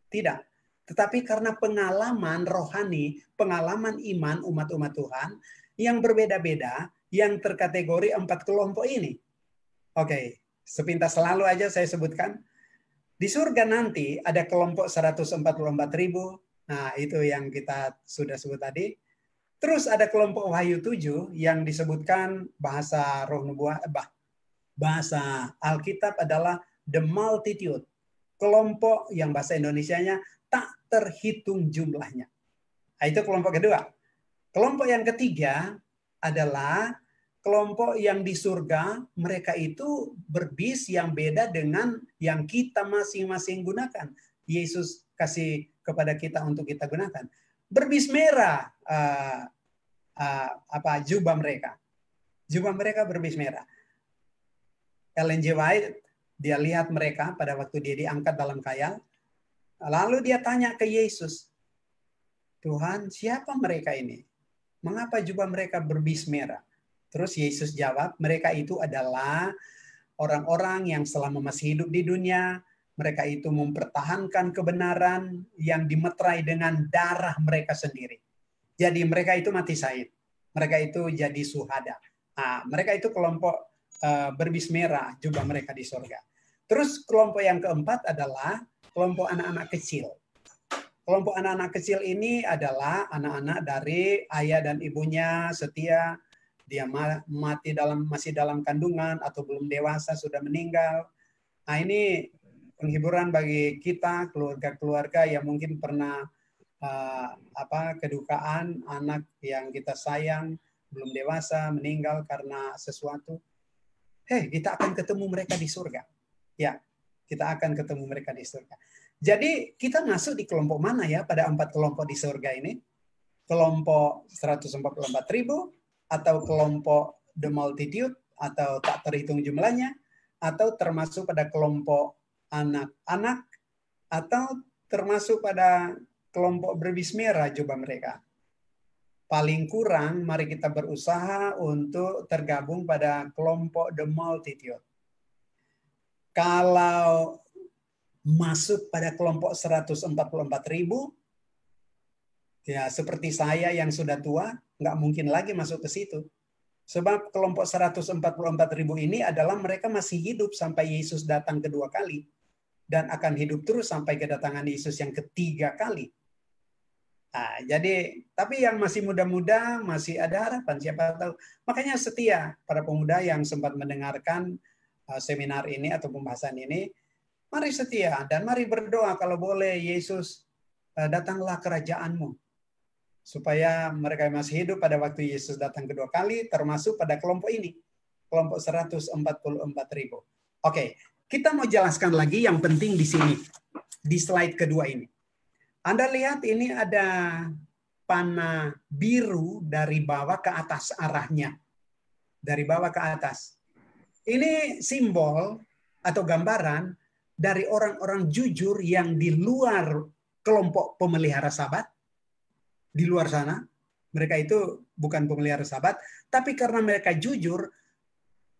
Tidak. Tetapi karena pengalaman rohani, pengalaman iman umat-umat Tuhan yang berbeda-beda, yang terkategori 4 kelompok ini. Oke, sepintas selalu aja saya sebutkan. Di surga nanti ada kelompok 144.000. Nah, itu yang kita sudah sebut tadi. Terus ada kelompok Wahyu 7 yang disebutkan bahasa Roh Nubuat, bahasa Alkitab adalah the multitude. Kelompok yang bahasa Indonesianya tak terhitung jumlahnya. Nah, itu kelompok kedua. Kelompok yang ketiga adalah kelompok yang di surga, mereka itu berbis yang beda dengan yang kita masing-masing gunakan. Yesus kasih kepada kita untuk kita gunakan. Berbis merah jubah mereka. Jubah mereka berbis merah. Ellen G. White, dia lihat mereka pada waktu dia diangkat dalam khayal. Lalu dia tanya ke Yesus, Tuhan, siapa mereka ini? Mengapa jubah mereka berbis merah? Terus Yesus jawab, mereka itu adalah orang-orang yang selama masih hidup di dunia, mereka itu mempertahankan kebenaran yang dimeterai dengan darah mereka sendiri. Jadi mereka itu mati syahid. Mereka itu jadi syuhada. Nah, mereka itu kelompok berbis merah, jubah mereka di surga. Terus kelompok yang keempat adalah kelompok anak-anak kecil. Kelompok anak-anak kecil ini adalah anak-anak dari ayah dan ibunya setia, dia masih dalam kandungan atau belum dewasa, sudah meninggal. Nah, ini penghiburan bagi kita, keluarga-keluarga yang mungkin pernah kedukaan anak yang kita sayang, belum dewasa, meninggal karena sesuatu. Kita akan ketemu mereka di surga. Ya, kita akan ketemu mereka di surga. Jadi kita masuk di kelompok mana ya pada 4 kelompok di surga ini? Kelompok 144.000 atau kelompok the multitude atau tak terhitung jumlahnya, atau termasuk pada kelompok anak-anak, atau termasuk pada kelompok berbis merah jubah mereka. Paling kurang mari kita berusaha untuk tergabung pada kelompok the multitude. Kalau masuk pada kelompok 144.000, ya seperti saya yang sudah tua, nggak mungkin lagi masuk ke situ. Sebab kelompok 144.000 ini adalah mereka masih hidup sampai Yesus datang kedua kali. Dan akan hidup terus sampai kedatangan Yesus yang ketiga kali. Nah, jadi, tapi yang masih muda-muda masih ada harapan, siapa tahu. Makanya setia para pemuda yang sempat mendengarkan seminar ini atau pembahasan ini, mari setia dan mari berdoa kalau boleh Yesus datanglah kerajaanmu. Supaya mereka yang masih hidup pada waktu Yesus datang kedua kali termasuk pada kelompok ini. Kelompok 144.000. Oke, kita mau jelaskan lagi yang penting di sini. Di slide kedua ini. Anda lihat ini ada panah biru dari bawah ke atas arahnya. Dari bawah ke atas. Ini simbol atau gambaran dari orang-orang jujur yang di luar kelompok pemelihara Sabat. Di luar sana. Mereka itu bukan pemelihara Sabat. Tapi karena mereka jujur,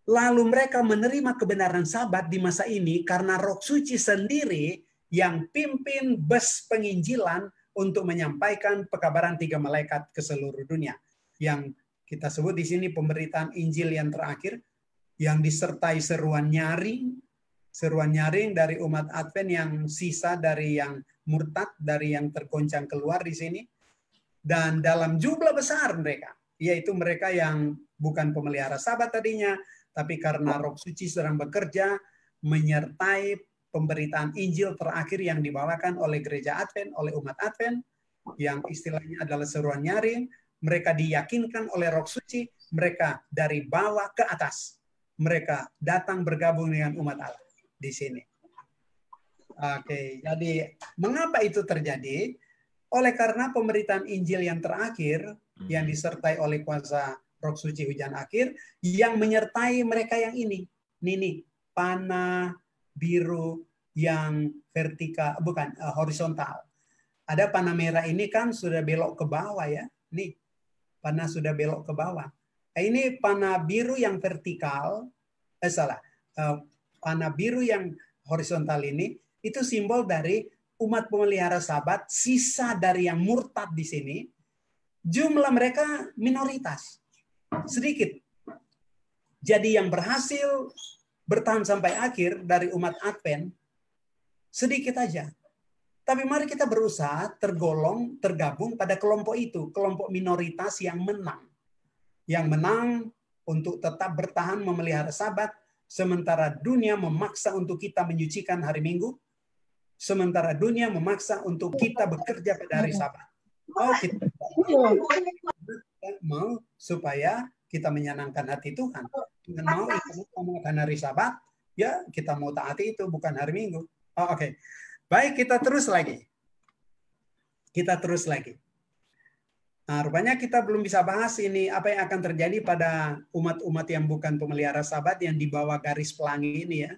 lalu mereka menerima kebenaran Sabat di masa ini karena Roh Suci sendiri yang pimpin bus penginjilan untuk menyampaikan pekabaran 3 malaikat ke seluruh dunia. Yang kita sebut di sini pemberitaan Injil yang terakhir, yang disertai seruan nyaring dari umat Advent yang sisa dari yang murtad, dari yang tergoncang keluar di sini. Dan dalam jumlah besar mereka, yaitu mereka yang bukan pemelihara Sabat tadinya, tapi karena Roh Suci sedang bekerja, menyertai pemberitaan Injil terakhir yang dibawakan oleh gereja Advent, oleh umat Advent, yang istilahnya adalah seruan nyaring, mereka diyakinkan oleh Roh Suci, mereka dari bawah ke atas. Mereka datang bergabung dengan umat Allah di sini. Oke, jadi mengapa itu terjadi? Oleh karena pemberitaan Injil yang terakhir, yang disertai oleh kuasa Roh Suci hujan akhir, yang menyertai mereka yang ini. Ini panah biru yang vertikal, bukan horizontal. Ada panah merah ini kan sudah belok ke bawah ya. Nih, panah sudah belok ke bawah. Ini panah biru yang vertikal, panah biru yang horizontal ini, itu simbol dari umat pemelihara Sabat, sisa dari yang murtad di sini. Jumlah mereka minoritas, sedikit. Jadi yang berhasil bertahan sampai akhir dari umat Advent, sedikit aja. Tapi mari kita berusaha tergabung pada kelompok itu. Kelompok minoritas yang menang. Yang menang untuk tetap bertahan memelihara Sabat. Sementara dunia memaksa untuk kita menyucikan hari Minggu. Sementara dunia memaksa untuk kita bekerja pada hari Sabat. Kita mau supaya kita menyenangkan hati Tuhan. Tuhan mau kita mengadakan hari Sabat, ya kita mau taati itu, bukan hari Minggu. Oh, oke. Baik, kita terus lagi. Nah, rupanya kita belum bisa bahas ini apa yang akan terjadi pada umat-umat yang bukan pemelihara Sabat yang di bawah garis pelangi ini ya.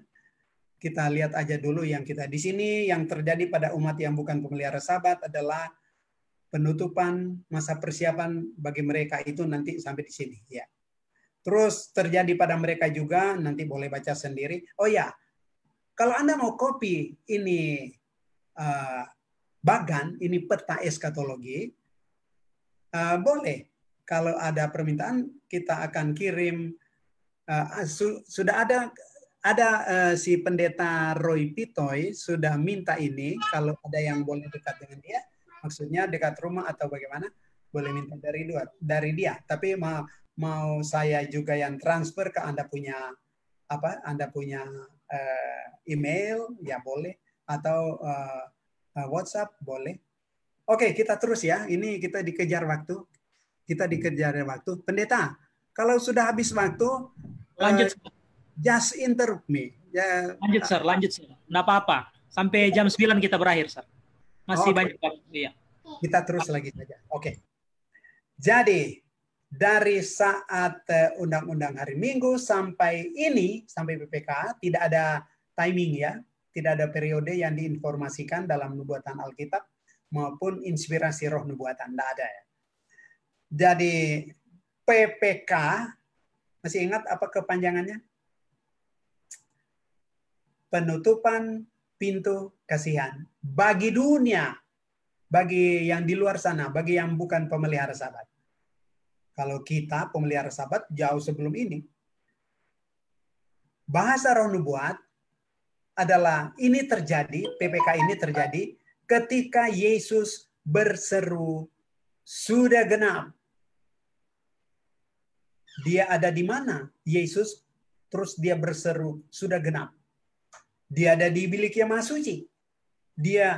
Kita lihat aja dulu yang kita di sini yang terjadi pada umat yang bukan pemelihara Sabat adalah penutupan masa persiapan bagi mereka itu nanti sampai di sini ya. Terus terjadi pada mereka juga nanti boleh baca sendiri. Oh ya, kalau Anda mau copy ini bagan, ini peta eskatologi, boleh. Kalau ada permintaan, kita akan kirim. Sudah ada si pendeta Roy Pitoy sudah minta ini. Kalau ada yang boleh dekat dengan dia, maksudnya dekat rumah atau bagaimana, boleh minta dari dia. Tapi mau saya juga yang transfer ke Anda punya apa? Anda punya email, ya boleh. Atau WhatsApp, boleh. Oke, kita terus ya. Ini kita dikejar waktu. Pendeta, kalau sudah habis waktu, Lanjut. Just interrupt me. Ya. Lanjut, Sir. Nggak apa-apa. Sampai jam 9 kita berakhir, Sir. Masih banyak waktu. Ya. Kita terus lagi saja. Oke. Jadi, dari saat undang-undang hari Minggu sampai PPK, tidak ada timing ya. Tidak ada periode yang diinformasikan dalam nubuatan Alkitab maupun inspirasi roh nubuatan. Tidak ada ya. Jadi PPK, masih ingat apa kepanjangannya? Penutupan pintu kasihan. Bagi dunia, bagi yang di luar sana, bagi yang bukan pemelihara Sabat. Kalau kita pemelihara Sabat jauh sebelum ini. Bahasa roh nubuat adalah ini terjadi, PPK ini terjadi ketika Yesus berseru, sudah genap. Dia ada di mana? Yesus terus dia berseru, sudah genap. Dia ada di bilik yang maha suci. Dia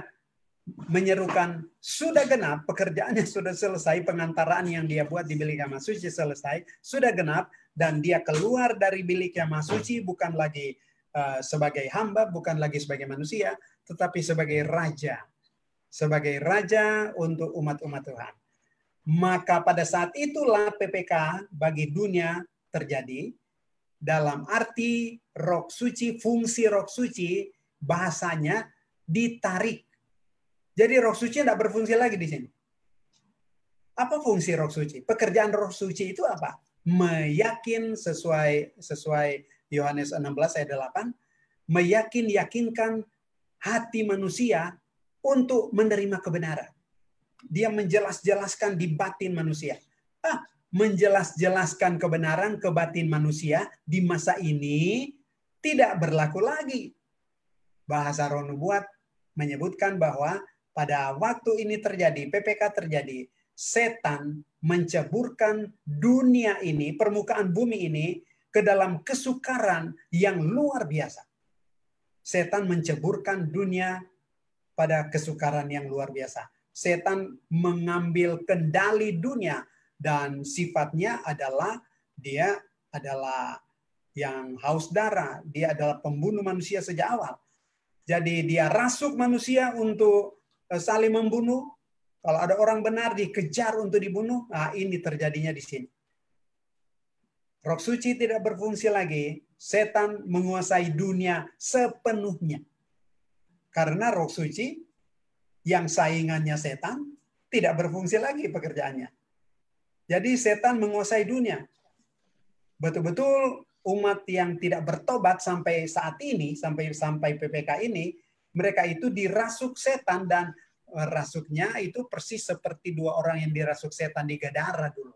menyerukan, sudah genap, pekerjaannya sudah selesai, pengantaraan yang dia buat di bilik yang maha suci selesai, sudah genap, dan dia keluar dari bilik yang maha suci bukan lagi sebagai hamba, bukan lagi sebagai manusia, tetapi sebagai raja. Sebagai raja untuk umat-umat Tuhan. Maka pada saat itulah PPK bagi dunia terjadi dalam arti roh suci, fungsi roh suci bahasanya ditarik. Jadi roh suci tidak berfungsi lagi di sini. Apa fungsi roh suci? Pekerjaan roh suci itu apa? Meyakin sesuai Yohanes 16 ayat 8, yakinkan hati manusia untuk menerima kebenaran. Dia menjelaskan di batin manusia. Menjelaskan kebenaran ke batin manusia di masa ini tidak berlaku lagi. Bahasa roh nubuat menyebutkan bahwa pada waktu ini terjadi, PPK terjadi, setan menceburkan dunia ini, permukaan bumi ini ke dalam kesukaran yang luar biasa. Setan menceburkan dunia pada kesukaran yang luar biasa. Setan mengambil kendali dunia dan sifatnya adalah dia adalah yang haus darah, dia adalah pembunuh manusia sejak awal. Jadi dia rasuk manusia untuk saling membunuh. Kalau ada orang benar dikejar untuk dibunuh, nah ini terjadinya di sini. Roh suci tidak berfungsi lagi, setan menguasai dunia sepenuhnya. Karena roh suci yang saingannya setan tidak berfungsi lagi pekerjaannya. Jadi setan menguasai dunia. Betul-betul umat yang tidak bertobat sampai saat ini, sampai PPK ini, mereka itu dirasuk setan dan rasuknya itu persis seperti dua orang yang dirasuk setan di Gadara dulu.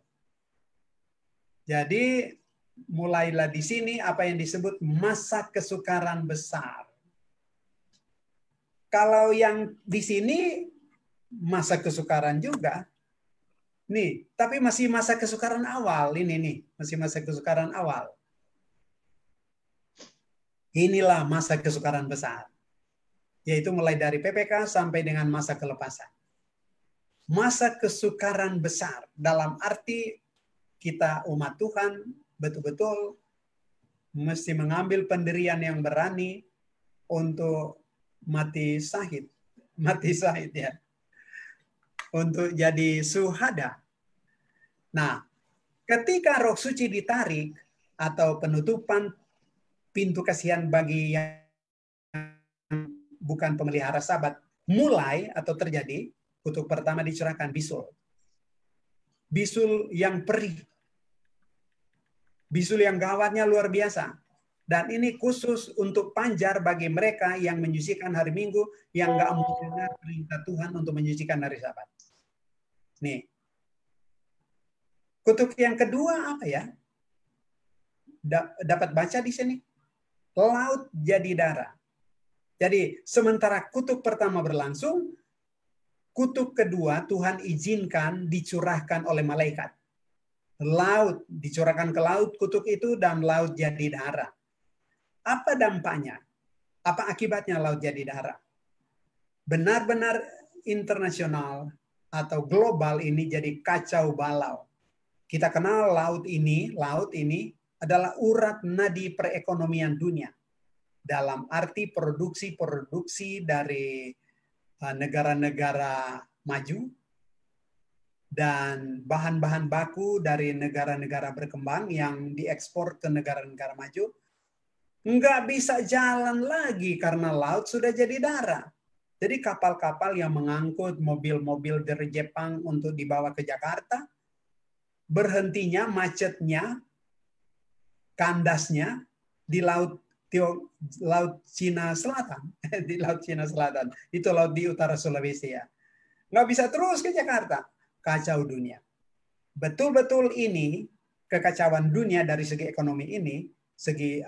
Jadi mulailah di sini apa yang disebut masa kesukaran besar. Kalau yang di sini masa kesukaran juga. Nih, tapi masih masa kesukaran awal ini nih, masih masa kesukaran awal. Inilah masa kesukaran besar. Yaitu mulai dari PPK sampai dengan masa kelepasan. Masa kesukaran besar dalam arti kita umat Tuhan betul-betul mesti mengambil pendirian yang berani untuk mati syahid ya, untuk jadi syuhada. Nah, ketika Roh Suci ditarik atau penutupan pintu kasihan bagi yang bukan pemelihara Sabat mulai atau terjadi, kutub pertama dicurahkan bisul. Bisul yang perih. Bisul yang gawatnya luar biasa. Dan ini khusus untuk panjar bagi mereka yang menyucikan hari Minggu, yang nggak mau dengar perintah Tuhan untuk menyucikan hari Sabat. Nih. Kutub yang kedua apa ya? Dapat baca di sini. Laut jadi darah. Jadi sementara kutub pertama berlangsung, kutub kedua Tuhan izinkan dicurahkan oleh malaikat. Laut, dicurahkan ke laut kutub itu dan laut jadi darah. Apa dampaknya? Apa akibatnya laut jadi darah? Benar-benar internasional atau global ini jadi kacau balau. Kita kenal laut ini adalah urat nadi perekonomian dunia. Dalam arti produksi dari negara-negara maju dan bahan-bahan baku dari negara-negara berkembang yang diekspor ke negara-negara maju nggak bisa jalan lagi karena laut sudah jadi darah. Jadi kapal-kapal yang mengangkut mobil-mobil dari Jepang untuk dibawa ke Jakarta berhentinya, macetnya, kandasnya di laut Cina Selatan, di laut Cina Selatan. Itu laut di utara Sulawesi ya. Nggak bisa terus ke Jakarta. Kacau dunia. Betul-betul ini kekacauan dunia dari segi ekonomi ini, segi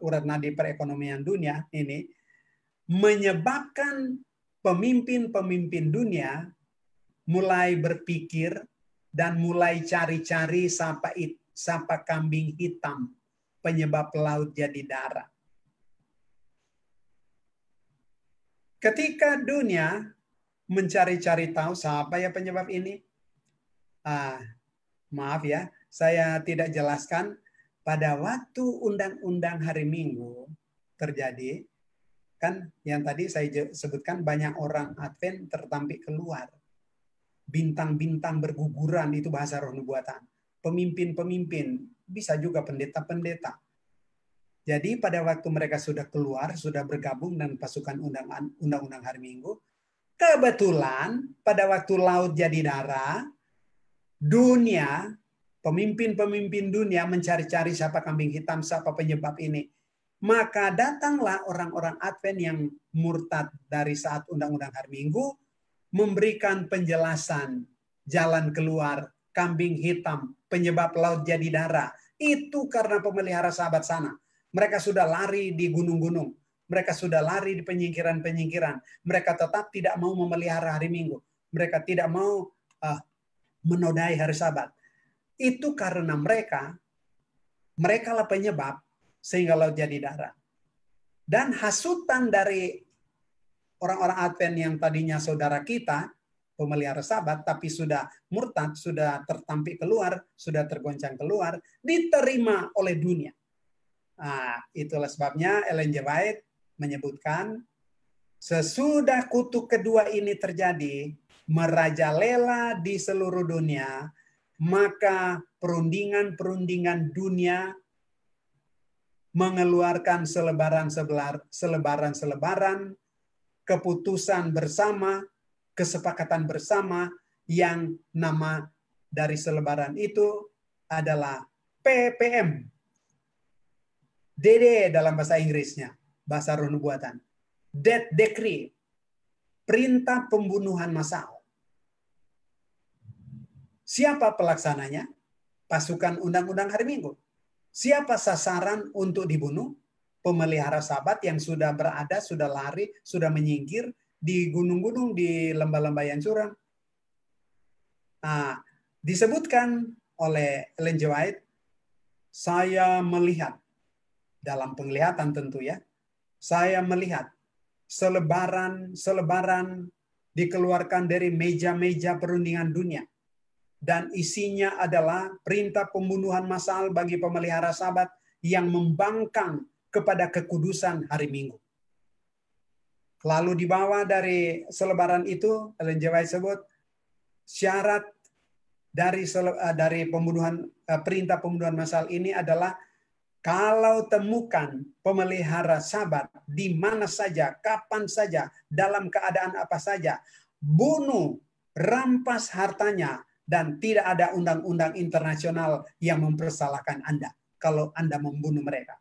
urat nadi perekonomian dunia ini, menyebabkan pemimpin-pemimpin dunia mulai berpikir dan mulai cari-cari siapa kambing hitam penyebab laut jadi darah. Ketika dunia mencari-cari tahu siapa ya penyebab ini, maaf ya, saya tidak jelaskan. Pada waktu undang-undang hari Minggu terjadi, kan yang tadi saya sebutkan banyak orang Advent tertampik keluar. Bintang-bintang berguguran, itu bahasa roh nubuatan. Pemimpin-pemimpin, bisa juga pendeta-pendeta. Jadi pada waktu mereka sudah keluar, sudah bergabung dengan pasukan undang-undang hari Minggu, kebetulan pada waktu laut jadi darah, dunia, pemimpin-pemimpin dunia mencari-cari siapa kambing hitam, siapa penyebab ini. Maka datanglah orang-orang Advent yang murtad dari saat undang-undang hari Minggu, memberikan penjelasan jalan keluar kambing hitam, penyebab laut jadi darah. Itu karena pemelihara Sabat sana. Mereka sudah lari di gunung-gunung. Mereka sudah lari di penyingkiran-penyingkiran. Mereka tetap tidak mau memelihara hari Minggu. Mereka tidak mau menodai hari Sabat. Itu karena mereka lah penyebab sehingga laut jadi darah. Dan hasutan dari orang-orang Advent yang tadinya saudara kita, pemelihara Sabat, tapi sudah murtad, sudah tertampik keluar, sudah tergoncang keluar, diterima oleh dunia. Nah, itulah sebabnya Ellen G. White menyebutkan, sesudah kutuk kedua ini terjadi, merajalela di seluruh dunia, maka perundingan-perundingan dunia mengeluarkan selebaran-selebaran, keputusan bersama, kesepakatan bersama yang nama dari selebaran itu adalah PPM. DD dalam bahasa Inggrisnya, bahasa roh nubuatan. Death Decree, perintah pembunuhan massal. Siapa pelaksananya? Pasukan undang-undang hari Minggu. Siapa sasaran untuk dibunuh? Pemelihara Sabat yang sudah berada, sudah lari, sudah menyingkir di gunung-gunung, di lembah-lembah yang curam. Nah, disebutkan oleh Ellen G. White, saya melihat, dalam penglihatan tentu ya, saya melihat selebaran dikeluarkan dari meja-meja perundingan dunia. dan isinya adalah perintah pembunuhan massal bagi pemelihara Sabat yang membangkang kepada kekudusan hari Minggu. Lalu di bawah dari selebaran itu, Ellen G. White sebut syarat dari perintah pembunuhan massal ini adalah kalau temukan pemelihara Sabat di mana saja, kapan saja, dalam keadaan apa saja, bunuh, rampas hartanya, dan tidak ada undang-undang internasional yang mempersalahkan Anda kalau Anda membunuh mereka.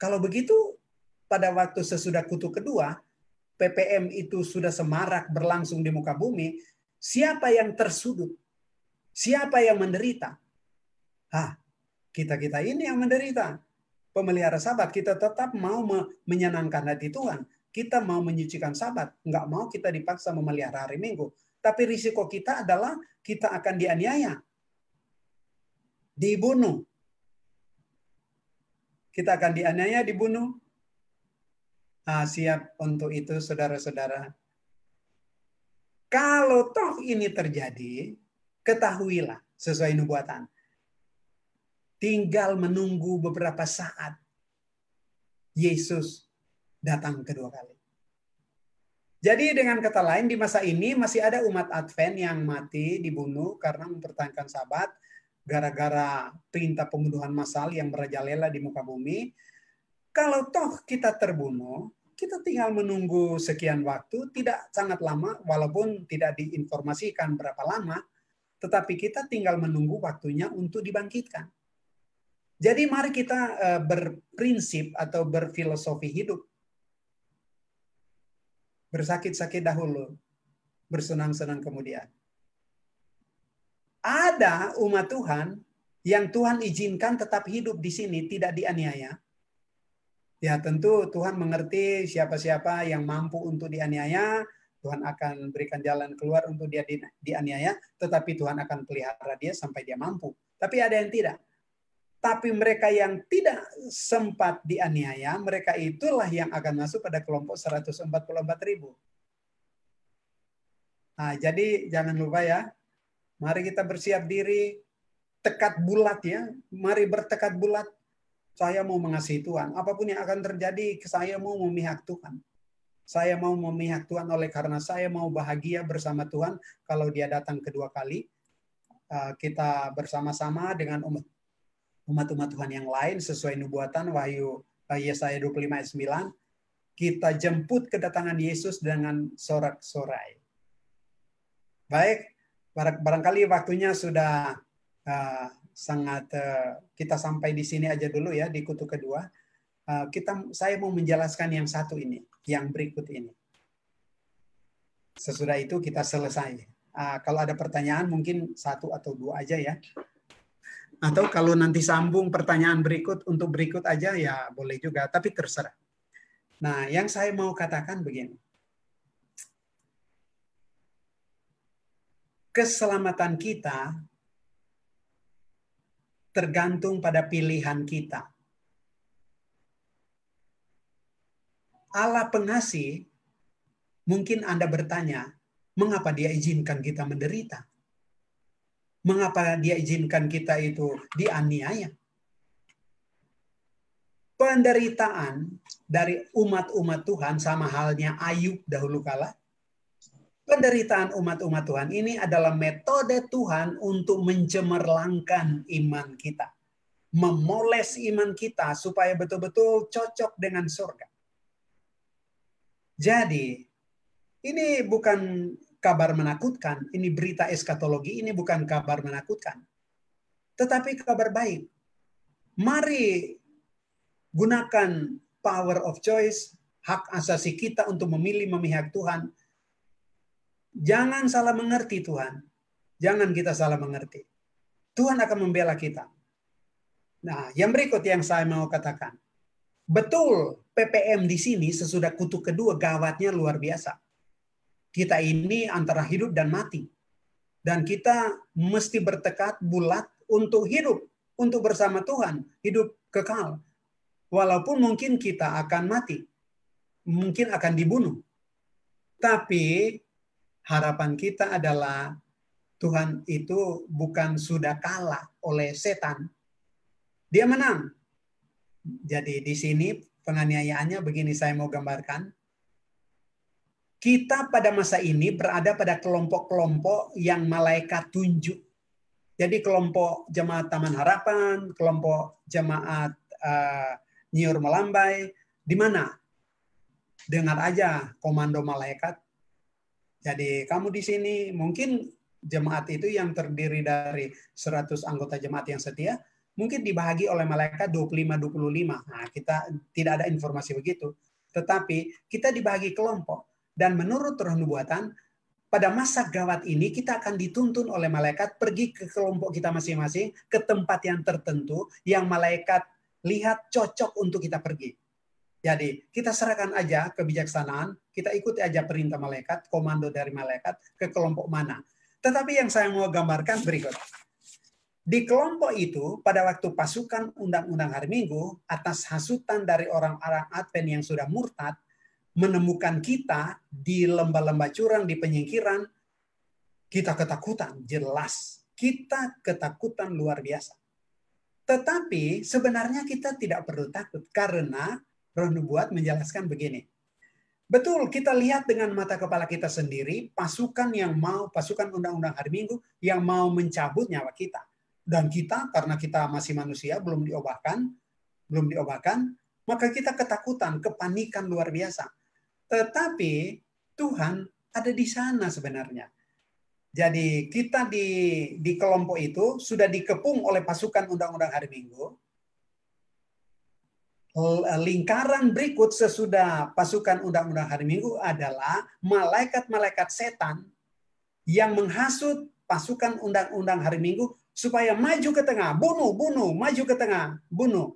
Kalau begitu, pada waktu sesudah kutu kedua, PPM itu sudah semarak berlangsung di muka bumi, siapa yang tersudut? Siapa yang menderita? Kita ini yang menderita. Pemelihara Sabat, kita tetap mau menyenangkan hati Tuhan. Kita mau menyucikan Sabat. Nggak mau kita dipaksa memelihara hari Minggu. Tapi risiko kita adalah kita akan dianiaya. Dibunuh. Kita akan dianiaya, dibunuh. Siap untuk itu, saudara-saudara. Kalau toh ini terjadi, ketahuilah sesuai nubuatan. Tinggal menunggu beberapa saat Yesus datang kedua kali. Jadi dengan kata lain di masa ini masih ada umat Advent yang mati dibunuh karena mempertahankan Sabat gara-gara perintah pembunuhan massal yang merajalela di muka bumi. Kalau toh kita terbunuh, kita tinggal menunggu sekian waktu, tidak sangat lama walaupun tidak diinformasikan berapa lama, tetapi kita tinggal menunggu waktunya untuk dibangkitkan. Jadi mari kita berprinsip atau berfilosofi hidup. Bersakit-sakit dahulu, bersenang-senang kemudian. Ada umat Tuhan yang Tuhan izinkan tetap hidup di sini, tidak dianiaya. Ya tentu Tuhan mengerti siapa-siapa yang mampu untuk dianiaya, Tuhan akan berikan jalan keluar untuk dia dianiaya, tetapi Tuhan akan pelihara dia sampai dia mampu. Tapi ada yang tidak. Tapi mereka yang tidak sempat dianiaya, mereka itulah yang akan masuk pada kelompok 144.000. Jadi jangan lupa ya, mari kita bersiap diri, tekad bulat ya, mari bertekad bulat. Saya mau mengasihi Tuhan, apapun yang akan terjadi, saya mau memihak Tuhan. Saya mau memihak Tuhan oleh karena saya mau bahagia bersama Tuhan kalau dia datang kedua kali. Kita bersama-sama dengan umat-umat Tuhan yang lain sesuai nubuatan Wahyu Yesaya 25 ayat 9, kita jemput kedatangan Yesus dengan sorak-sorai. Baik, barangkali waktunya sudah sangat kita sampai di sini aja dulu ya di kutu kedua. Saya mau menjelaskan yang satu ini, yang berikut ini. Sesudah itu kita selesai. Kalau ada pertanyaan mungkin satu atau dua aja ya. Atau kalau nanti sambung pertanyaan berikut untuk berikut aja ya boleh juga, tapi terserah. Nah, yang saya mau katakan begini. Keselamatan kita tergantung pada pilihan kita. Allah pengasih, mungkin Anda bertanya, mengapa dia izinkan kita menderita? Mengapa dia izinkan kita itu dianiaya? Penderitaan dari umat-umat Tuhan sama halnya Ayub dahulu kala. Penderitaan umat-umat Tuhan ini adalah metode Tuhan untuk mencemerlangkan iman kita. Memoles iman kita supaya betul-betul cocok dengan surga. Jadi, ini bukan kabar menakutkan, ini berita eskatologi, ini bukan kabar menakutkan. Tetapi kabar baik. Mari gunakan power of choice, hak asasi kita untuk memilih memihak Tuhan. Jangan salah mengerti Tuhan. Jangan kita salah mengerti. Tuhan akan membela kita. Nah, yang berikut yang saya mau katakan. Betul, PPM di sini sesudah kutu kedua gawatnya luar biasa. Kita ini antara hidup dan mati. Dan kita mesti bertekad bulat untuk hidup. Untuk bersama Tuhan. Hidup kekal. Walaupun mungkin kita akan mati. Mungkin akan dibunuh. Tapi harapan kita adalah Tuhan itu bukan sudah kalah oleh setan. Dia menang. Jadi di sini penganiayaannya begini saya mau gambarkan. Kita pada masa ini berada pada kelompok-kelompok yang malaikat tunjuk. Jadi kelompok jemaat Taman Harapan, kelompok jemaat Nyiur Melambai, di mana? Dengar aja komando malaikat. Jadi kamu di sini mungkin jemaat itu yang terdiri dari 100 anggota jemaat yang setia, mungkin dibagi oleh malaikat 25-25. Nah, kita tidak ada informasi begitu. Tetapi kita dibagi kelompok. Dan menurut roh nubuatan, pada masa gawat ini kita akan dituntun oleh malaikat pergi ke kelompok kita masing-masing, ke tempat yang tertentu, yang malaikat lihat cocok untuk kita pergi. Jadi kita serahkan aja kebijaksanaan, kita ikuti aja perintah malaikat, komando dari malaikat ke kelompok mana. Tetapi yang saya mau gambarkan berikut. Di kelompok itu, pada waktu pasukan undang-undang hari Minggu, atas hasutan dari orang-orang Advent yang sudah murtad, menemukan kita di lembah-lembah curang, di penyingkiran, kita ketakutan, jelas. Kita ketakutan luar biasa. Tetapi sebenarnya kita tidak perlu takut, karena roh nubuat menjelaskan begini. Betul, kita lihat dengan mata kepala kita sendiri, pasukan undang-undang hari Minggu yang mau mencabut nyawa kita. Dan kita, karena kita masih manusia, belum diobahkan, maka kita ketakutan, kepanikan luar biasa. Tetapi Tuhan ada di sana sebenarnya. Jadi kita di kelompok itu sudah dikepung oleh pasukan undang-undang hari Minggu. Lingkaran berikut sesudah pasukan undang-undang hari Minggu adalah malaikat-malaikat setan yang menghasut pasukan undang-undang hari Minggu supaya maju ke tengah, bunuh, maju ke tengah, bunuh.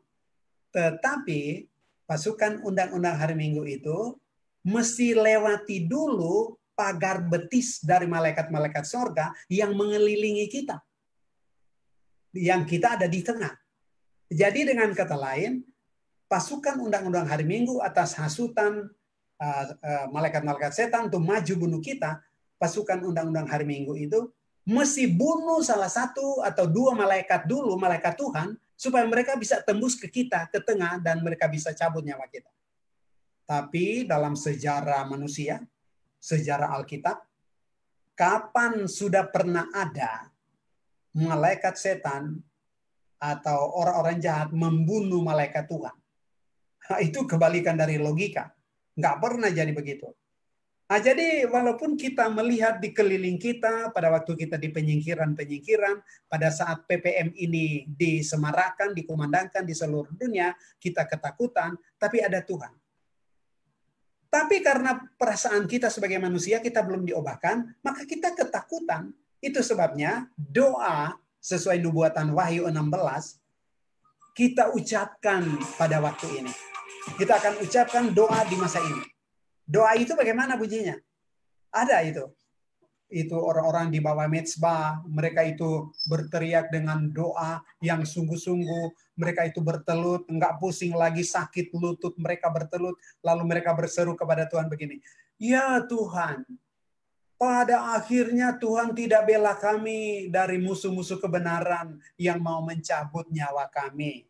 Tetapi pasukan undang-undang hari Minggu itu mesti lewati dulu pagar betis dari malaikat-malaikat sorga yang mengelilingi kita. Yang kita ada di tengah. Jadi dengan kata lain, pasukan undang-undang hari Minggu atas hasutan malaikat-malaikat setan untuk maju bunuh kita, pasukan undang-undang hari Minggu itu mesti bunuh salah satu atau dua malaikat dulu, malaikat Tuhan, supaya mereka bisa tembus ke kita, ke tengah, dan mereka bisa cabut nyawa kita. Tapi dalam sejarah manusia, sejarah Alkitab, kapan sudah pernah ada malaikat setan atau orang-orang jahat membunuh malaikat Tuhan? Nah, itu kebalikan dari logika. Nggak pernah jadi begitu. Nah, jadi walaupun kita melihat di keliling kita, pada waktu kita di penyingkiran, pada saat PPM ini disemarakan, dikumandangkan di seluruh dunia, kita ketakutan, tapi ada Tuhan. Tapi karena perasaan kita sebagai manusia, kita belum diobahkan, maka kita ketakutan. Itu sebabnya doa sesuai nubuatan Wahyu 16, kita ucapkan pada waktu ini. Kita akan ucapkan doa di masa ini. Doa itu bagaimana bunyinya? Ada itu. Itu orang-orang di bawah mezbah, mereka itu berteriak dengan doa yang sungguh-sungguh. Mereka itu bertelut, enggak pusing lagi, sakit lutut mereka bertelut. Lalu mereka berseru kepada Tuhan begini, ya Tuhan, pada akhirnya Tuhan tidak bela kami dari musuh-musuh kebenaran yang mau mencabut nyawa kami.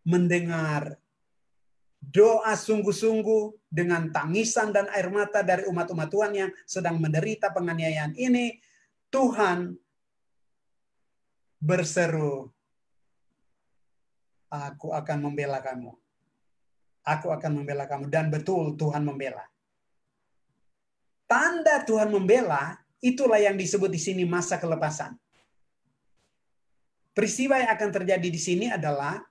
Mendengar doa sungguh-sungguh dengan tangisan dan air mata dari umat-umat Tuhan yang sedang menderita penganiayaan ini, Tuhan berseru, aku akan membela kamu. Aku akan membela kamu. Dan betul Tuhan membela. Tanda Tuhan membela, itulah yang disebut di sini masa kelepasan. Peristiwa yang akan terjadi di sini adalah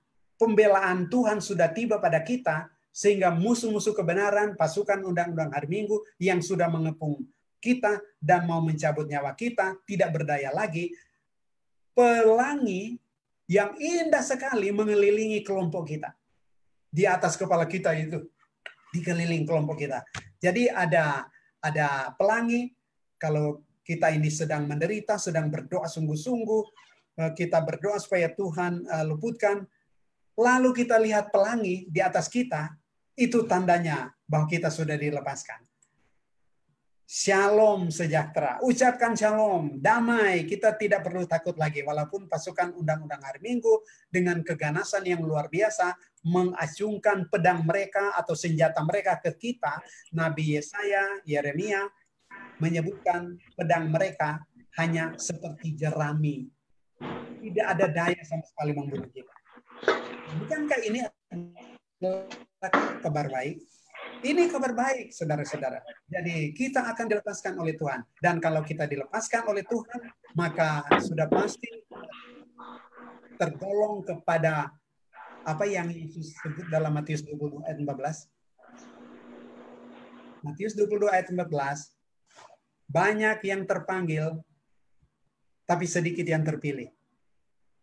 pembelaan Tuhan sudah tiba pada kita, sehingga musuh-musuh kebenaran, pasukan undang-undang hari Minggu yang sudah mengepung kita dan mau mencabut nyawa kita, tidak berdaya lagi. Pelangi yang indah sekali mengelilingi kelompok kita. Di atas kepala kita itu, dikelilingi kelompok kita. Jadi ada pelangi, kalau kita ini sedang menderita, sedang berdoa sungguh-sungguh, kita berdoa supaya Tuhan luputkan, lalu kita lihat pelangi di atas kita, itu tandanya bahwa kita sudah dilepaskan. Shalom sejahtera. Ucapkan shalom, damai. Kita tidak perlu takut lagi. Walaupun pasukan undang-undang hari Minggu dengan keganasan yang luar biasa mengacungkan pedang mereka atau senjata mereka ke kita. Nabi Yesaya, Yeremia menyebutkan pedang mereka hanya seperti jerami. Tidak ada daya sama sekali membunuh kita. Bukankah ini kabar baik? Ini kabar baik, saudara-saudara. Jadi kita akan dilepaskan oleh Tuhan. Dan kalau kita dilepaskan oleh Tuhan, maka sudah pasti tergolong kepada apa yang Yesus sebut dalam Matius 20 ayat 14. Matius 22 ayat 14. Banyak yang terpanggil, tapi sedikit yang terpilih.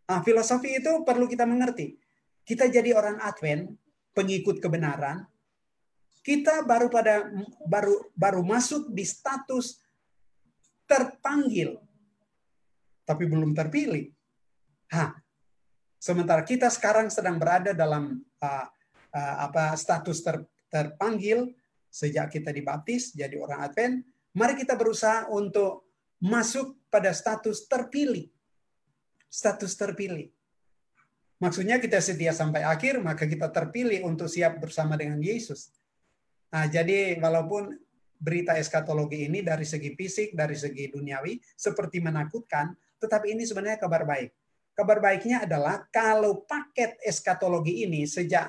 Nah, filosofi itu perlu kita mengerti. Kita jadi orang Advent, pengikut kebenaran, kita baru masuk di status terpanggil, tapi belum terpilih. Sementara kita sekarang sedang berada dalam status terpanggil sejak kita dibaptis jadi orang Advent. Mari kita berusaha untuk masuk pada status terpilih. Status terpilih. Maksudnya kita setia sampai akhir, maka kita terpilih untuk siap bersama dengan Yesus. Nah, jadi walaupun berita eskatologi ini dari segi fisik, dari segi duniawi, seperti menakutkan, tetapi ini sebenarnya kabar baik. Kabar baiknya adalah kalau paket eskatologi ini sejak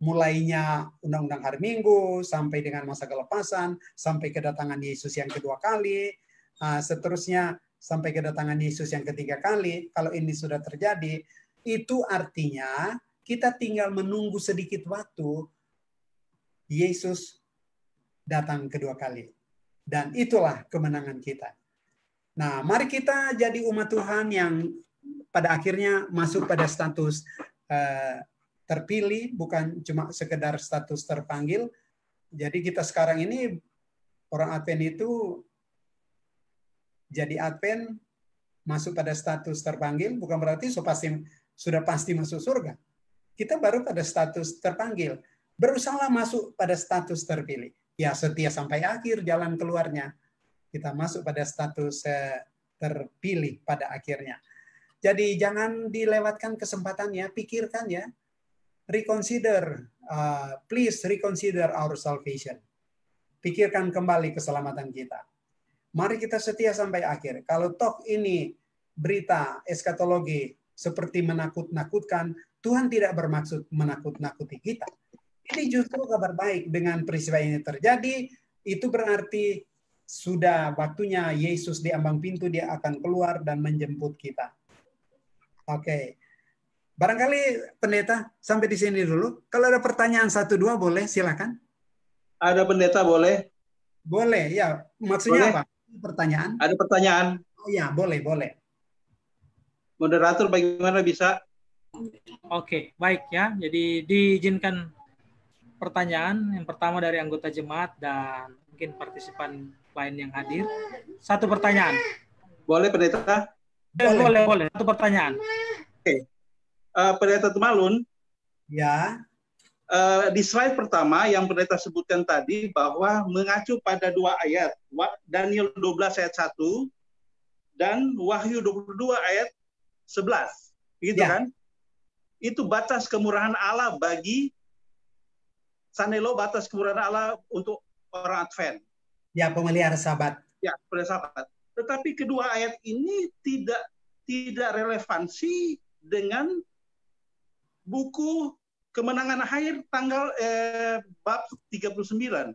mulainya undang-undang hari Minggu, sampai dengan masa kelepasan, sampai kedatangan Yesus yang kedua kali, seterusnya sampai kedatangan Yesus yang ketiga kali, kalau ini sudah terjadi, itu artinya kita tinggal menunggu sedikit waktu Yesus datang kedua kali. Dan itulah kemenangan kita. Nah, mari kita jadi umat Tuhan yang pada akhirnya masuk pada status terpilih, bukan cuma sekedar status terpanggil. Jadi kita sekarang ini, orang Advent itu jadi Advent, masuk pada status terpanggil, bukan berarti sudah pasti masuk surga. Kita baru pada status terpanggil. Berusaha masuk pada status terpilih. Ya, setia sampai akhir jalan keluarnya. Kita masuk pada status terpilih pada akhirnya. Jadi jangan dilewatkan kesempatannya, pikirkan ya. Reconsider, please reconsider our salvation. Pikirkan kembali keselamatan kita. Mari kita setia sampai akhir. Kalau toh ini berita eskatologi seperti menakut-nakutkan, Tuhan tidak bermaksud menakut-nakuti kita. Ini justru kabar baik. Dengan peristiwa ini terjadi, itu berarti sudah waktunya Yesus di ambang pintu, dia akan keluar dan menjemput kita. Oke. Barangkali pendeta sampai di sini dulu. Kalau ada pertanyaan 1-2 boleh, silakan. Ada pendeta boleh? Boleh, ya. Maksudnya boleh? Apa? Pertanyaan? Ada pertanyaan? Oh ya, boleh. Moderator bagaimana bisa? Oke, baik ya. Jadi diizinkan pertanyaan yang pertama dari anggota jemaat dan mungkin partisipan lain yang hadir. Satu pertanyaan. Boleh, pendeta? Boleh. Satu pertanyaan. Oke. Pendeta Tumalun. Ya. Di slide pertama yang pendeta sebutkan tadi bahwa mengacu pada 2 ayat, Daniel 12 ayat 1 dan Wahyu 22 ayat 11. Gitu ya. Kan? Itu batas kemurahan Allah bagi Sanelo, batas kemurahan Allah untuk orang Advent. Ya, pemelihara sabat. Ya, pemelihara sabat. Tetapi kedua ayat ini tidak relevansi dengan buku Kemenangan Akhir tanggal bab 39.